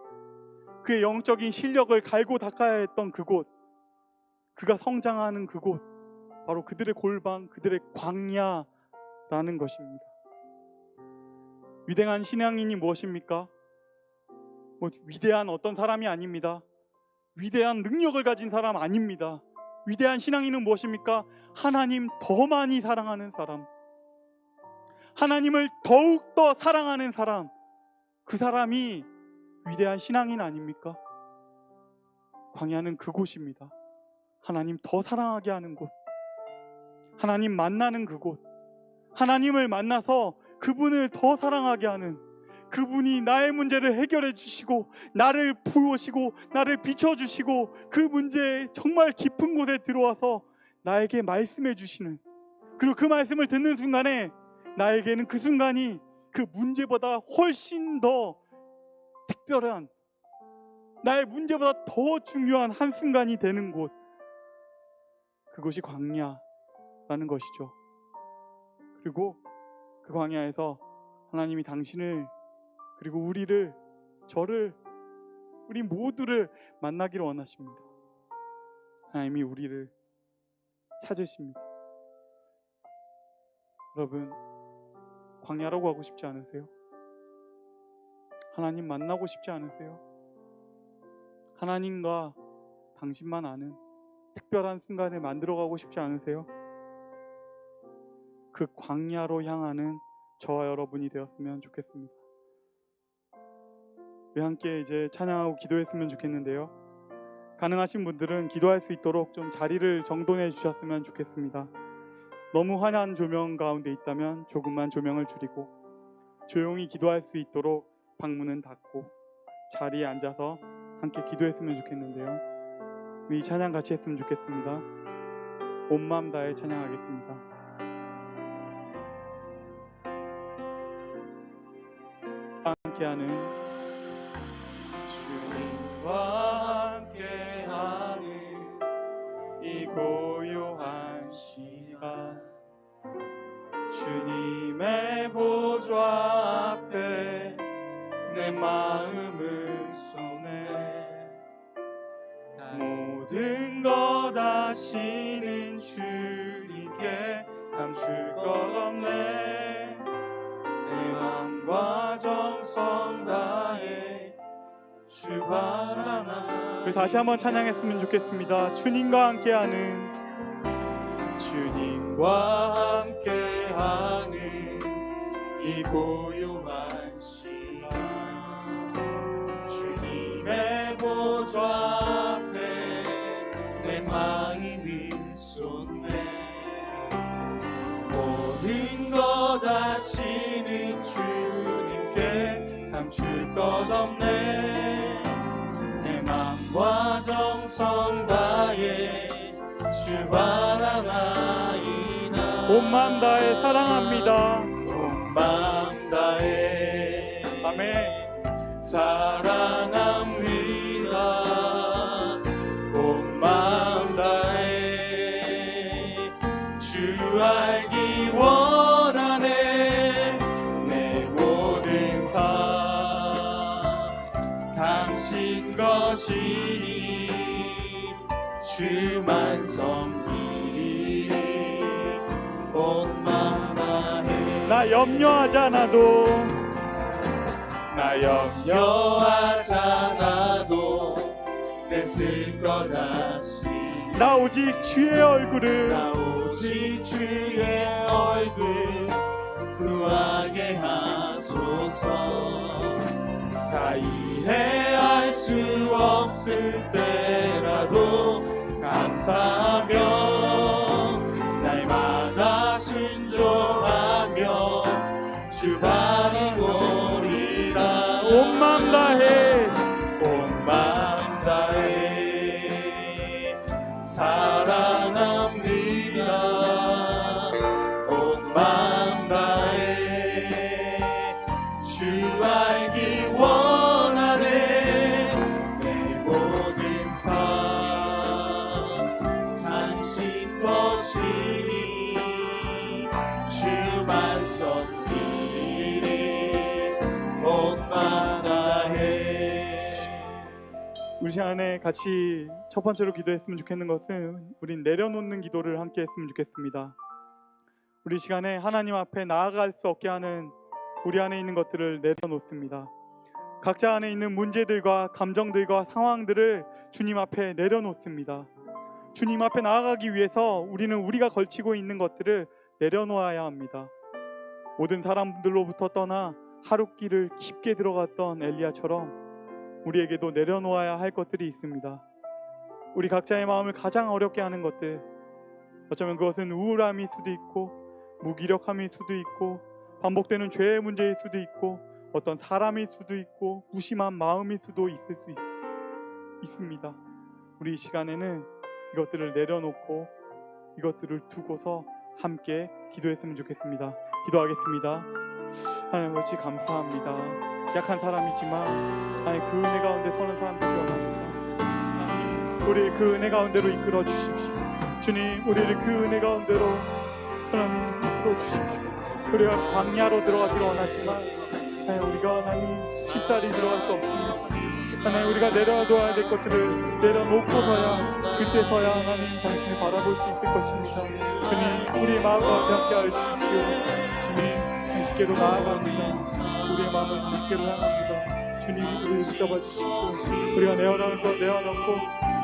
그의 영적인 실력을 갈고 닦아야 했던 그곳, 그가 성장하는 그곳, 바로 그들의 골방, 그들의 광야라는 것입니다. 위대한 신앙인이 무엇입니까? 뭐 위대한 어떤 사람이 아닙니다. 위대한 능력을 가진 사람 아닙니다. 위대한 신앙인은 무엇입니까? 하나님 더 많이 사랑하는 사람, 하나님을 더욱더 사랑하는 사람, 그 사람이 위대한 신앙인 아닙니까? 광야는 그곳입니다. 하나님 더 사랑하게 하는 곳, 하나님 만나는 그곳, 하나님을 만나서 그분을 더 사랑하게 하는, 그분이 나의 문제를 해결해 주시고 나를 부으시고 나를 비춰주시고 그 문제에 정말 깊은 곳에 들어와서 나에게 말씀해 주시는, 그리고 그 말씀을 듣는 순간에 나에게는 그 순간이 그 문제보다 훨씬 더 특별한, 나의 문제보다 더 중요한 한순간이 되는 곳, 그것이 광야라는 것이죠. 그리고 그 광야에서 하나님이 당신을, 그리고 우리를, 저를, 우리 모두를 만나기를 원하십니다. 하나님이 우리를 찾으십니다. 여러분, 광야라고 하고 싶지 않으세요? 하나님 만나고 싶지 않으세요? 하나님과 당신만 아는 특별한 순간을 만들어가고 싶지 않으세요? 그 광야로 향하는 저와 여러분이 되었으면 좋겠습니다. 우리 함께 이제 찬양하고 기도했으면 좋겠는데요. 가능하신 분들은 기도할 수 있도록 좀 자리를 정돈해 주셨으면 좋겠습니다. 너무 환한 조명 가운데 있다면 조금만 조명을 줄이고 조용히 기도할 수 있도록 방문은 닫고 자리에 앉아서 함께 기도했으면 좋겠는데요. 이 찬양 같이 했으면 좋겠습니다. 온 마음 다해 찬양하겠습니다. 함께하는 주님과 함께하는 이 고요한 시간, 주님의 보좌 앞에 내 마음을 쏟네. 모든 것 아시는 주님께 감출 것 없네. 내 맘과 정성 다해 주 바라나. 우리 다시 한번 찬양했으면 좋겠습니다. 주님과 함께하는, 주님과 함께하는 이 고요한 시간, 주님의 보좌 앞에 내 마음을 쏟네. 모든 것 아시는 주님께 감출 것 없네. 내 맘과 정성 다해 주 바라나이다. 온 마음 다해 사랑합니다. 온 마음 다해 아멘 사랑합니다. 온 마음 다해 주 알기 원하네. 내 모든 삶 당신 것이니 주만 섬기리. 온 마음 다해 나 염려하잖아도, 나 염려하잖아도 내 쓸 것 아시니. 나 오직 주의 얼굴을, 나 오직 주의 얼굴 구하게 하소서. 다 이해할 수 없을 때라도 감사하며 날마다 순종하며 주 바라보리라. 온 마음 다해 온 마음 다해 사랑합니다. 온 마음 다해 주 알기 원하네. 내 모든 삶 당신 것이니 주만 섬기리. 온 마음 다해. 우리 시간에 같이 첫 번째로 기도했으면 좋겠는 것은 우린 내려놓는 기도를 함께 했으면 좋겠습니다. 우리 시간에 하나님 앞에 나아갈 수 없게 하는 우리 안에 있는 것들을 내려놓습니다. 각자 안에 있는 문제들과 감정들과 상황들을 주님 앞에 내려놓습니다. 주님 앞에 나아가기 위해서 우리는 우리가 걸치고 있는 것들을 내려놓아야 합니다. 모든 사람들로부터 떠나 하룻길을 깊게 들어갔던 엘리야처럼 우리에게도 내려놓아야 할 것들이 있습니다. 우리 각자의 마음을 가장 어렵게 하는 것들, 어쩌면 그것은 우울함일 수도 있고 무기력함일 수도 있고 반복되는 죄의 문제일 수도 있고 어떤 사람일 수도 있고 무심한 마음일 수도 있을 수 있습니다. 우리 이 시간에는 이것들을 내려놓고 이것들을 두고서 함께 기도했으면 좋겠습니다. 기도하겠습니다. 하나님 아버지 감사합니다. 약한 사람이지만 하나님 그 은혜 가운데 서는 사람들이 원합니다. 하나님 우리를 그 은혜 가운데로 이끌어 주십시오. 주님 우리를 그 은혜 가운데로 하나님 이끌어 주십시오. 우리가 광야로 들어가기를 원하지만 하나님 우리가 하나님 쉽사리 들어갈 수 없습니다. 하나님 우리가 내려놔야 될 것들을 내려놓고서야 그때서야 하나님 당신을 바라볼 수 있을 것입니다. 주님 우리의 마음과 함께 하여 주십시오. 주님 당신께로 나아갑니다. 우리의 마음을 당신께로 향합니다. 주님 우리를 붙잡아 주십시오. 우리가 내어놓은 것 내어놓고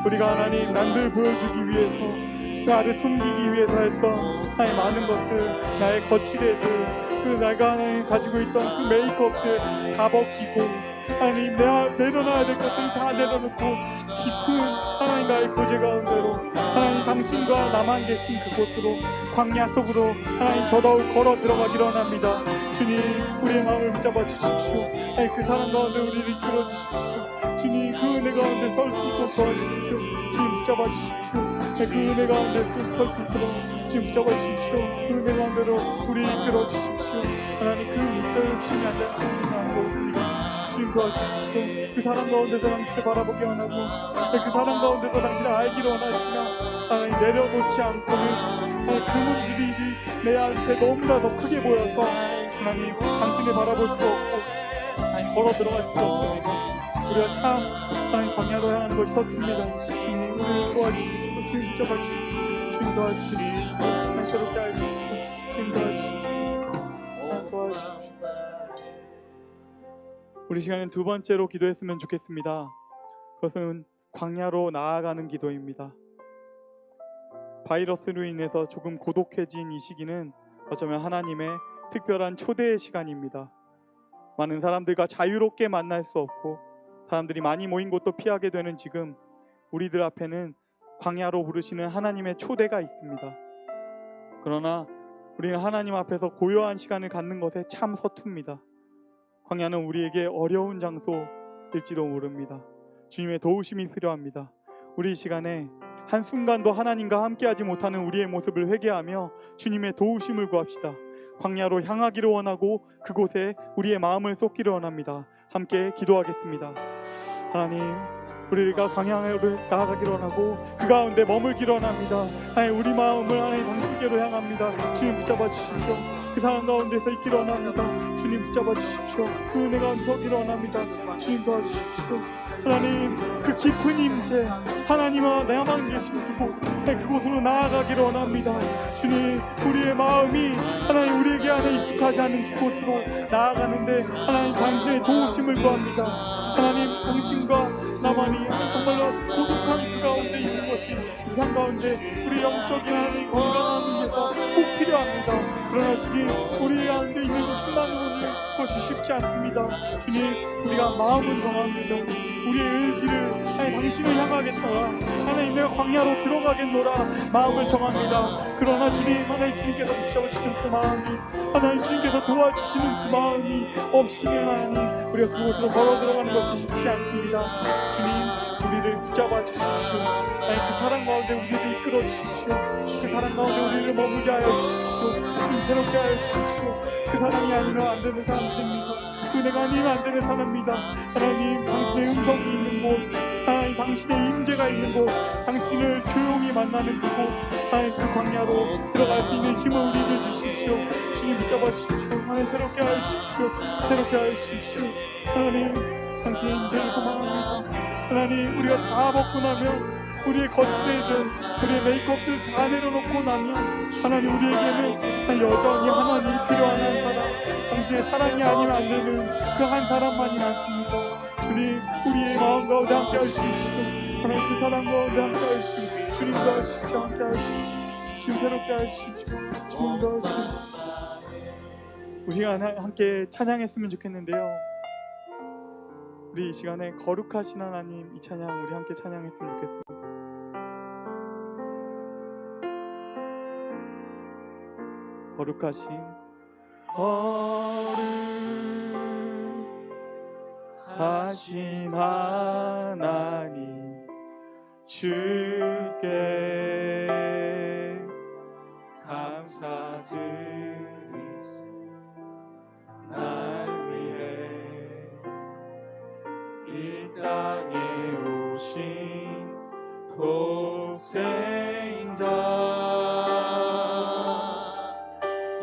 우리가 하나님 남들 보여주기 위해서 나를 숨기기 위해서 했던 나의 많은 것들, 나의 거칠애들, 그 내가 하나님 가지고 있던 그 메이크업들 다 벗기고 하나님 내가 내려놔야 될 것들 다 내려놓고 깊은 하나님 나의 교제 가운데로 하나님 당신과 나만 계신 그곳으로 광야 속으로 하나님 더더욱 걸어 들어가기를 원합니다. 주님 우리의 마음을 붙잡아 주십시오. 하나님 그 사랑 가운데 우리를 이끌어 주십시오. 주님 그 은혜 가운데 설 수 있도록 도와주십시오. 주님 붙잡아 주십시오. 그 은혜 가운데 설 수 있도록 주님 붙잡아 주십시오. 그 은혜 가운데로 우리 이끌어 주십시오. 하나님 그 밑을 주님이 앉아있는 곳입니다. 주님 도와주십시오. 그 사랑 가운데서 당신을 바라보기 원하고 그 사랑 가운데서 당신을 알기를 원하시며 하나님 내려놓지 않고는 하나님 그물들이 내한테 너무나 더 크게 보여서 하나님 당신을 바라볼 수가 없고 하나님 걸어 들어갈 수가 없습니다. 우리가 참 하나님 광야로 향하는 것이 서툽니다. 주님 우리를 도와주십시오. 주님 붙잡아 주십시오. 주님 도와주십시오. 하나님 새롭게 하십시오. 주님 도와주십시오. 하나님 도와주십시오. 우리 시간엔 두 번째로 기도했으면 좋겠습니다. 그것은 광야로 나아가는 기도입니다. 바이러스로 인해서 조금 고독해진 이 시기는 어쩌면 하나님의 특별한 초대의 시간입니다. 많은 사람들과 자유롭게 만날 수 없고 사람들이 많이 모인 곳도 피하게 되는 지금 우리들 앞에는 광야로 부르시는 하나님의 초대가 있습니다. 그러나 우리는 하나님 앞에서 고요한 시간을 갖는 것에 참 서툽니다. 광야는 우리에게 어려운 장소일지도 모릅니다. 주님의 도우심이 필요합니다. 우리 이 시간에 한순간도 하나님과 함께하지 못하는 우리의 모습을 회개하며 주님의 도우심을 구합시다. 광야로 향하기를 원하고 그곳에 우리의 마음을 쏟기를 원합니다. 함께 기도하겠습니다. 하나님 우리가 광야로 나아가기를 원하고 그 가운데 머물기를 원합니다. 하나님 우리 마음을 하나님 당신께로 향합니다. 주님 붙잡아 주십시오. 그 사람 가운데서 있기를 원합니다. 주님 붙잡아 주십시오. 그 은혜 가운데 서기를 원합니다. 주님 도와주십시오. 하나님 그 깊은 임재 하나님과 나만 계신 그곳으로 나아가기를 원합니다. 주님 우리의 마음이 하나님 우리에게 안에 익숙하지 않은 그곳으로 나아가는데 하나님 당신의 도우심을 구합니다. 하나님 당신과 나만이 정말로 고독한 그 가운데 있는 것이 이상 가운데 우리 영적인 하나님 건강함을 위해서 꼭 필요합니다. 그러나 주님 우리 가운데 있는 것만으로는 그것이 쉽지 않습니다. 주님 우리가 마음은 정합니다. 우리의 의지를 하나님 당신을 향하겠노라. 하나님 내가 광야로 들어가겠노라 마음을 정합니다. 그러나 주님 하나님 주님께서 붙잡으시는 그 마음이 하나님 주님께서 도와주시는 그 마음이 없으면 하나님 우리가 그곳으로 걸어 들어가는 것이 쉽지 않습니다. 주님 우리를 붙잡아 주십시오. 하나님 그 사랑 가운데 우리를 이끌어 주십시오. 그 사랑 가운데 우리를 머물게 하여 주십시오. 주님 새롭게 하여 주십시오. 그 사랑이 아니면 안 되는 사람들입니다. 은혜가 아니면 안 되는 사람입니다. 하나님 당신의 음성이 있는 곳 하나님 당신의 임재가 있는 곳 당신을 조용히 만나는 그곳 하나님 그 광야로 들어갈 수 있는 힘을 우리에게 주십시오. 주님 붙잡아 주십시오. 하나님 새롭게 하여 주십시오. 새롭게 하여 주십시오. 하나님 당신의 임재를 소망합니다. 하나님 우리가 다 먹고 나면 우리의 거칠애들 우리의 메이크업들 다 내려놓고 나면 하나님 우리에게는 여전히 하나님이 필요한 한 사람 당신의 사랑이 아니면 안 되는 그 한 사람만이 많습니다. 주님 우리의 마음 가운데 함께 하십시오. 하나님 그 사랑 가운데 함께 하십시오. 주님 도와주십시오. 함께 하십시오. 주님 새롭게 하십시오. 주님 도와주십시오. 우리 시간 함께 찬양했으면 좋겠는데요. 우리 이 시간에 거룩하신 하나님 이 찬양 우리 함께 찬양했으면 좋겠습니다. 거룩하신 거룩하신 하나님 주께 감사드리소. 날 위해 이 땅에 오신 독생자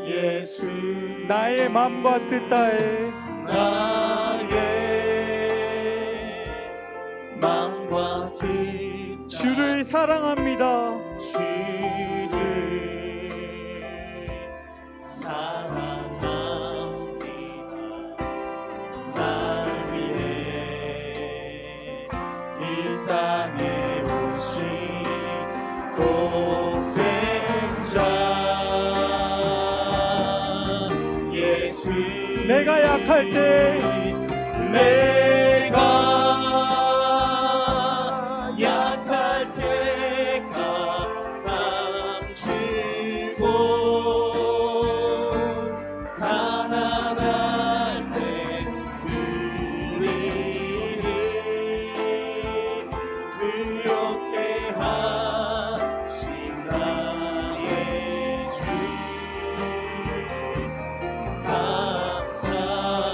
예수 나의 맘과 뜻 다해 나의 맘과 뜻 주를 사랑합니다. 주를 사랑합니다. 날 위해 이 땅에 오신 독생자 내가 약할 때 내가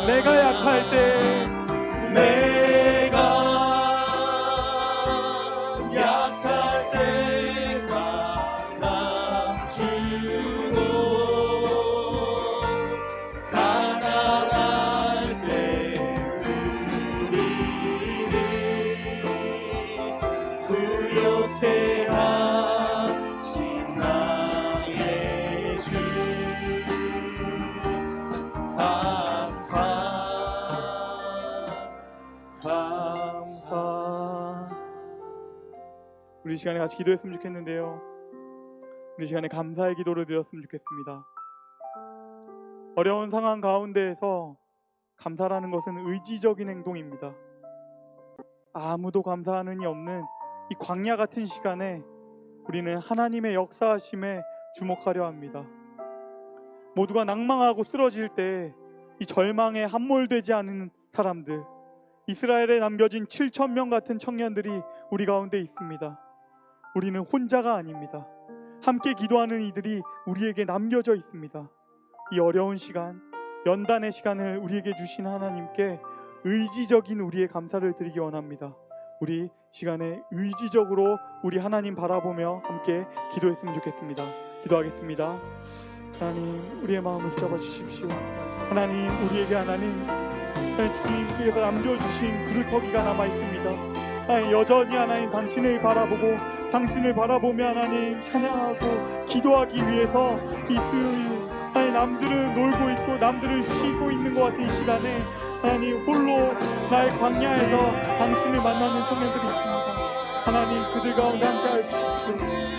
내가 약할 때 내가 약할 때 강함 주고 가난할 때 우리를 부욕해 하신 나의 주 감사. 우리 시간에 같이 기도했으면 좋겠는데요. 우리 시간에 감사의 기도를 드렸으면 좋겠습니다. 어려운 상황 가운데에서 감사라는 것은 의지적인 행동입니다. 아무도 감사하는 이 없는 이 광야 같은 시간에 우리는 하나님의 역사하심에 주목하려 합니다. 모두가 낭망하고 쓰러질 때 이 절망에 함몰되지 않은 사람들, 이스라엘에 남겨진 7,000명 같은 청년들이 우리 가운데 있습니다. 우리는 혼자가 아닙니다. 함께 기도하는 이들이 우리에게 남겨져 있습니다. 이 어려운 시간, 연단의 시간을 우리에게 주신 하나님께 의지적인 우리의 감사를 드리기 원합니다. 우리 시간에 의지적으로 우리 하나님 바라보며 함께 기도했으면 좋겠습니다. 기도하겠습니다. 하나님, 우리의 마음을 붙잡아 주십시오. 하나님, 우리에게 하나님 주님께서 남겨주신 그릇터기가 남아있습니다. 하나님, 여전히 하나님 당신을 바라보고 당신을 바라보며 하나님 찬양하고 기도하기 위해서 이 수요일 하나님 남들은 놀고 있고 남들은 쉬고 있는 것 같은 이 시간에 하나님 홀로 나의 광야에서 당신을 만나는 청년들이 있습니다. 하나님, 그들 가운데 함께하여 주십시오.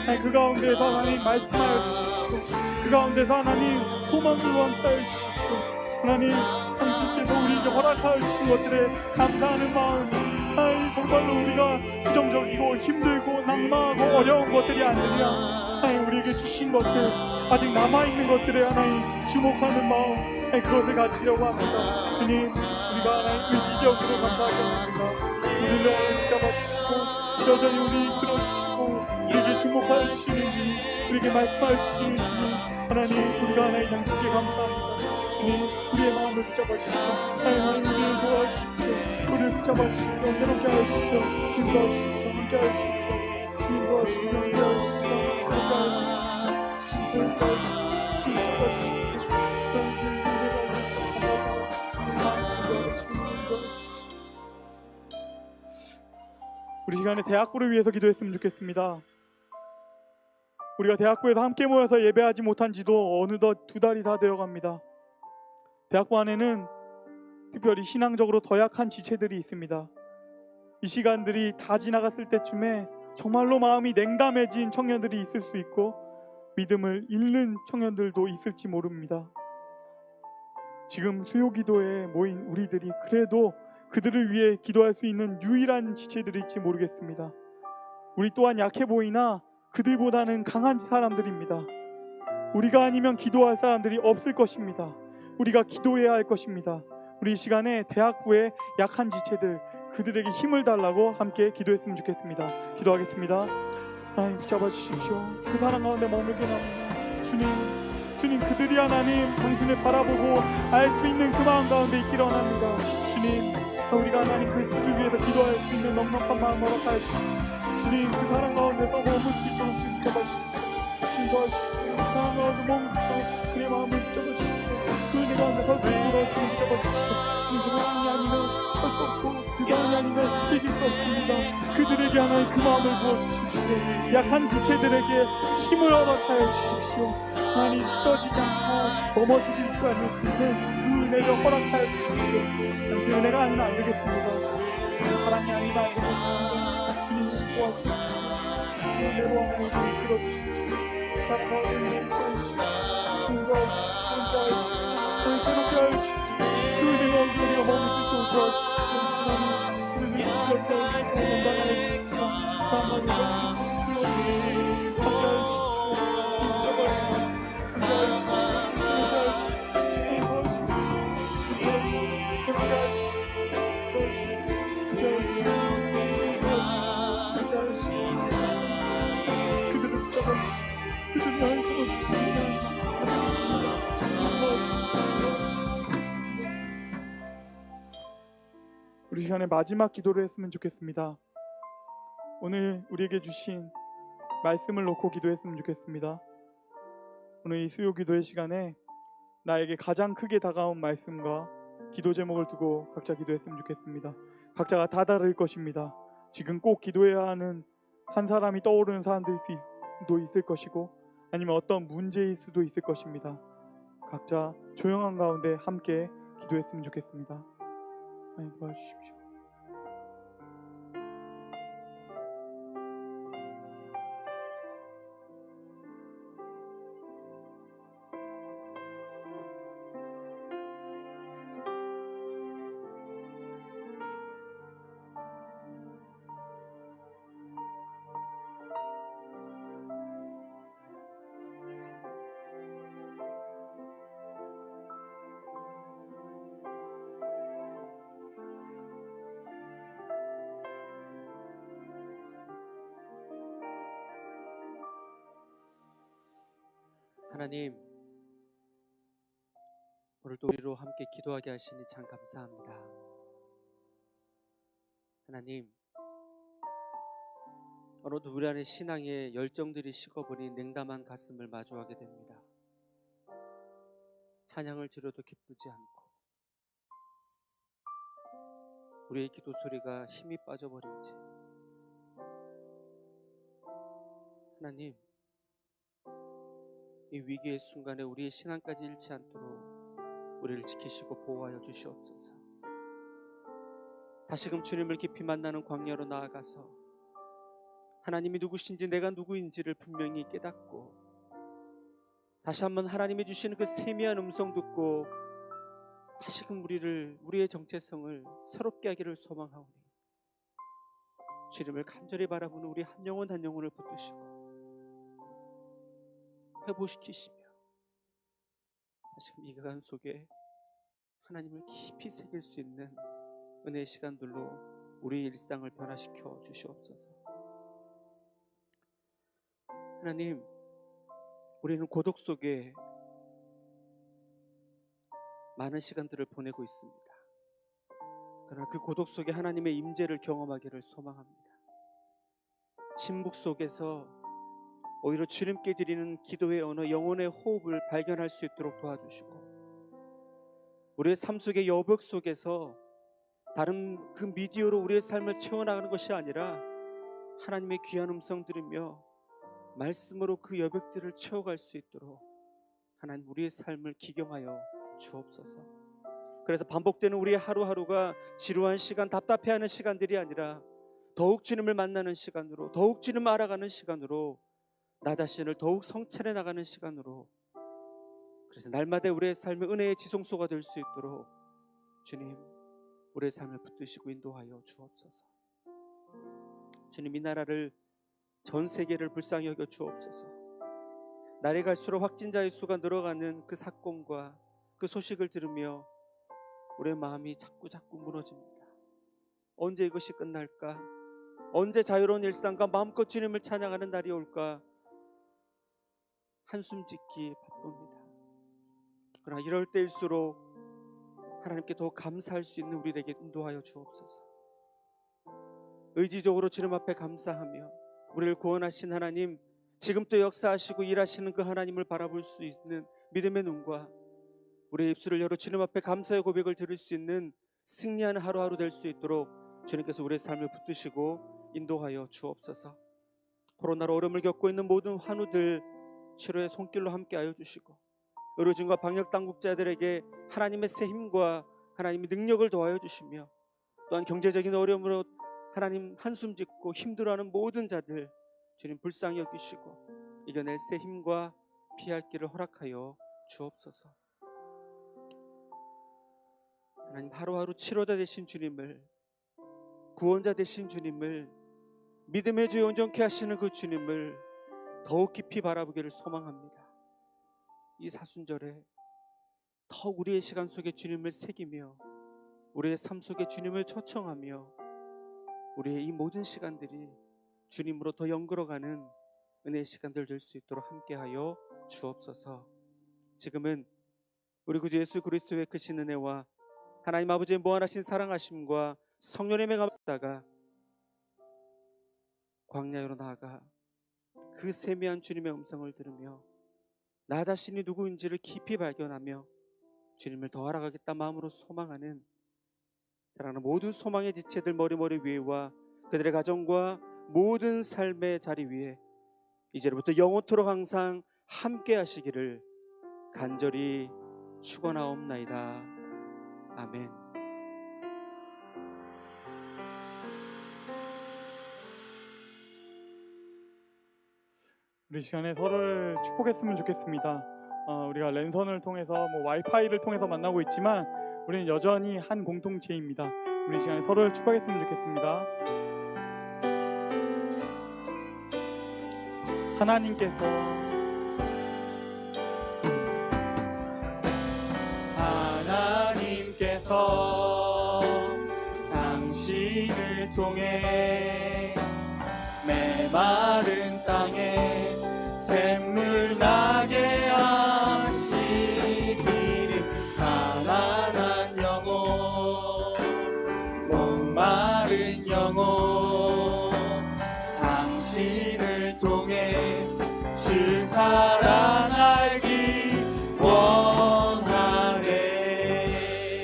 하나님, 그 가운데서 하나님 말씀하여 주십시오. 그 가운데서 하나님 소망으로 함께하여 주십시오. 하나님, 당신께서 우리에게 허락하여 주신 것들에 감사하는 마음, 하나님 정말로 우리가 부정적이고 힘들고 낭망하고 어려운 것들이 아니라 하나님 우리에게 주신 것들, 아직 남아있는 것들에 하나님 주목하는 마음, 하나님 그것을 가지려고 합니다. 주님, 우리가 하나님 의지적으로 감사하게 합니다. 우리를 하나님 붙잡아주시고 여전히 우리 이끌어주시고 우리에게 주목하여 주시는 주님, 우리에게 말씀하여 주시는 주님, 하나님 우리가 하나님 당신께 감사합니다. 주님, 우리의 마음을 붙잡아주시고 하나님 우리를 도와주십시오. 우리를 붙잡아주시고 새롭게 하여주십시오. 주님 도와주십시오. 함께 하여주십시오. 주님 도와주십시오. 함께 하여주십시오. 함께 하여주십시오. 주님 도와주십시오. 주님 잡아주십시오. 우리 시간에 대학부를 위해서 기도했으면 좋겠습니다. 우리가 대학부에서 함께 모여서 예배하지 못한 지도 어느덧 2달이 다 되어갑니다. 대학부 안에는 특별히 신앙적으로 더 약한 지체들이 있습니다. 이 시간들이 다 지나갔을 때쯤에 정말로 마음이 냉담해진 청년들이 있을 수 있고 믿음을 잃는 청년들도 있을지 모릅니다. 지금 수요기도에 모인 우리들이 그래도 그들을 위해 기도할 수 있는 유일한 지체들일지 모르겠습니다. 우리 또한 약해 보이나 그들보다는 강한 사람들입니다. 우리가 아니면 기도할 사람들이 없을 것입니다. 우리가 기도해야 할 것입니다. 우리 이 시간에 대학부의 약한 지체들, 그들에게 힘을 달라고 함께 기도했으면 좋겠습니다. 기도하겠습니다. 하나님 붙잡아 주십시오. 그 사랑 가운데 머물게 합니다. 주님 그들이 하나님 당신을 바라보고 알 수 있는 그 마음 가운데 있기를 원합니다. 주님, 우리가 하나님 그들을 위해서 기도할 수 있는 넉넉한 마음 허락하여 주십시오. 주님, 그 사랑 가운데서 머물 수 있도록 주님 붙잡아 주십시오. 주님 도와주십시오. 그 사랑 가운데 머물 수 있도록 그의 마음을 붙잡아 주십시오. 그 은혜 가운데 설 수 있도록 주님 붙잡아 주십시오. 주님, 그 사랑이 아니면 할 수 없고 그 사랑이 아니면 이길 수 없습니다. 그들에게 하나님 그 마음을 부어주십시오. 약한 지체들에게 힘을 허락하여 주십시오. 하나님 쓰러지지 않고 넘어지질 수 있는 그 은혜를 허락하여 주십시오. 당신 은혜가 아니면 안 되겠습니다. 사랑이 아니면 안 되겠습니다. 주님 도와주십시오. 은혜로 하나님 이끌어주십시오. 사랑하는 은혜를 도와주십시오. 주님 도와주십시오. 새롭게 하여주십시오. 그 은혜가 우리가 머물 수 있도록 도와주십시오. 하나님 우리를 기억해 하여주십시오. 건강하여 주십시오. 사랑하는 은혜를 불러주십시오. 함께 하여주십시오. 주님 잡아주십시오. 우리 시간에 마지막 기도를 했으면 좋겠습니다. 오늘 우리에게 주신 말씀을 놓고 기도했으면 좋겠습니다. 오늘 이 수요 기도의 시간에 나에게 가장 크게 다가온 말씀과 기도 제목을 두고 각자 기도했으면 좋겠습니다. 각자가 다 다를 것입니다. 지금 꼭 기도해야 하는 한 사람이 떠오르는 사람들도 있을 것이고, 아니면 어떤 문제일 수도 있을 것입니다. 각자 조용한 가운데 함께 기도했으면 좋겠습니다. 하나님 도와주십시오. 하나님, 오늘도 우리로 함께 기도하게 하시니 참 감사합니다. 하나님, 어느덧 우리 안에 신앙의 열정들이 식어버린 냉담한 가슴을 마주하게 됩니다. 찬양을 드려도 기쁘지 않고, 우리의 기도 소리가 힘이 빠져버린 채, 하나님, 이 위기의 순간에 우리의 신앙까지 잃지 않도록 우리를 지키시고 보호하여 주시옵소서. 다시금 주님을 깊이 만나는 광야로 나아가서 하나님이 누구신지 내가 누구인지를 분명히 깨닫고, 다시 한번 하나님이 주시는 그 세미한 음성 듣고 다시금 우리의 정체성을 새롭게 하기를 소망하오니, 주님을 간절히 바라보는 우리 한 영혼 한 영혼을 붙드시고 회복시키시며, 다시금 이 시간 속에 하나님을 깊이 새길 수 있는 은혜의 시간들로 우리의 일상을 변화시켜 주시옵소서. 하나님, 우리는 고독 속에 많은 시간들을 보내고 있습니다. 그러나 그 고독 속에 하나님의 임재를 경험하기를 소망합니다. 침묵 속에서 오히려 주님께 드리는 기도의 언어, 영혼의 호흡을 발견할 수 있도록 도와주시고, 우리의 삶 속의 여벽 속에서 다른 그 미디어로 우리의 삶을 채워나가는 것이 아니라 하나님의 귀한 음성 들으며 말씀으로 그 여백들을 채워갈 수 있도록 하나님 우리의 삶을 기경하여 주옵소서. 그래서 반복되는 우리의 하루하루가 지루한 시간, 답답해하는 시간들이 아니라 더욱 주님을 만나는 시간으로, 더욱 주님을 알아가는 시간으로, 나 자신을 더욱 성찰해 나가는 시간으로, 그래서 날마다 우리의 삶의 은혜의 지성소가 될 수 있도록 주님, 우리의 삶을 붙드시고 인도하여 주옵소서. 주님, 이 나라를, 전 세계를 불쌍히 여겨 주옵소서. 날이 갈수록 확진자의 수가 늘어가는 그 사건과 그 소식을 들으며 우리의 마음이 자꾸 무너집니다. 언제 이것이 끝날까? 언제 자유로운 일상과 마음껏 주님을 찬양하는 날이 올까? 한숨 짓기 바쁩니다. 그러나 이럴 때일수록 하나님께 더 감사할 수 있는 우리에게 인도하여 주옵소서. 의지적으로 주님 앞에 감사하며 우리를 구원하신 하나님, 지금도 역사하시고 일하시는 그 하나님을 바라볼 수 있는 믿음의 눈과 우리의 입술을 열어 주님 앞에 감사의 고백을 드릴 수 있는 승리하는 하루하루 될 수 있도록 주님께서 우리의 삶을 붙드시고 인도하여 주옵소서. 코로나로 어려움을 겪고 있는 모든 환우들 치료의 손길로 함께하여 주시고, 의료진과 방역당국자들에게 하나님의 새 힘과 하나님의 능력을 더하여 주시며, 또한 경제적인 어려움으로 하나님 한숨 짓고 힘들어하는 모든 자들 주님 불쌍히 여기시고 이겨낼 새 힘과 피할 길을 허락하여 주옵소서. 하나님, 하루하루 치료자 되신 주님을, 구원자 되신 주님을, 믿음의 주 온전케 하시는 그 주님을 더욱 깊이 바라보기를 소망합니다. 이 사순절에 더욱 우리의 시간 속에 주님을 새기며 우리의 삶 속에 주님을 초청하며 우리의 이 모든 시간들이 주님으로 더 연결어가는 은혜의 시간들 될 수 있도록 함께하여 주옵소서. 지금은 우리 구주 예수 그리스도의 크신 은혜와 하나님 아버지의 무한하신 사랑하심과 성령님의 감다가 광야로 나아가 그 세미한 주님의 음성을 들으며 나 자신이 누구인지를 깊이 발견하며 주님을 더 알아가겠다 마음으로 소망하는 사랑하는 모든 소망의 지체들 머리 위에와 그들의 가정과 모든 삶의 자리 위에 이제부터 영원토록 항상 함께 하시기를 간절히 축원하옵나이다. 아멘. 우리 시간에 서로를 축복했으면 좋겠습니다. 우리가 랜선을 통해서 와이파이를 통해서 만나고 있지만 우리는 여전히 한 공동체입니다. 우리 시간에 서로를 축복했으면 좋겠습니다. 하나님께서 당신을 통해 메마른 땅에 샘물 나게 하시기를 가난한 영혼 목마른 영혼 당신을 통해 주 사랑 알기 원하네.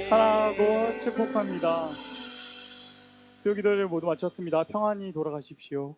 사랑하고 축복합니다. 수요 기도를 모두 마쳤습니다. 평안히 돌아가십시오.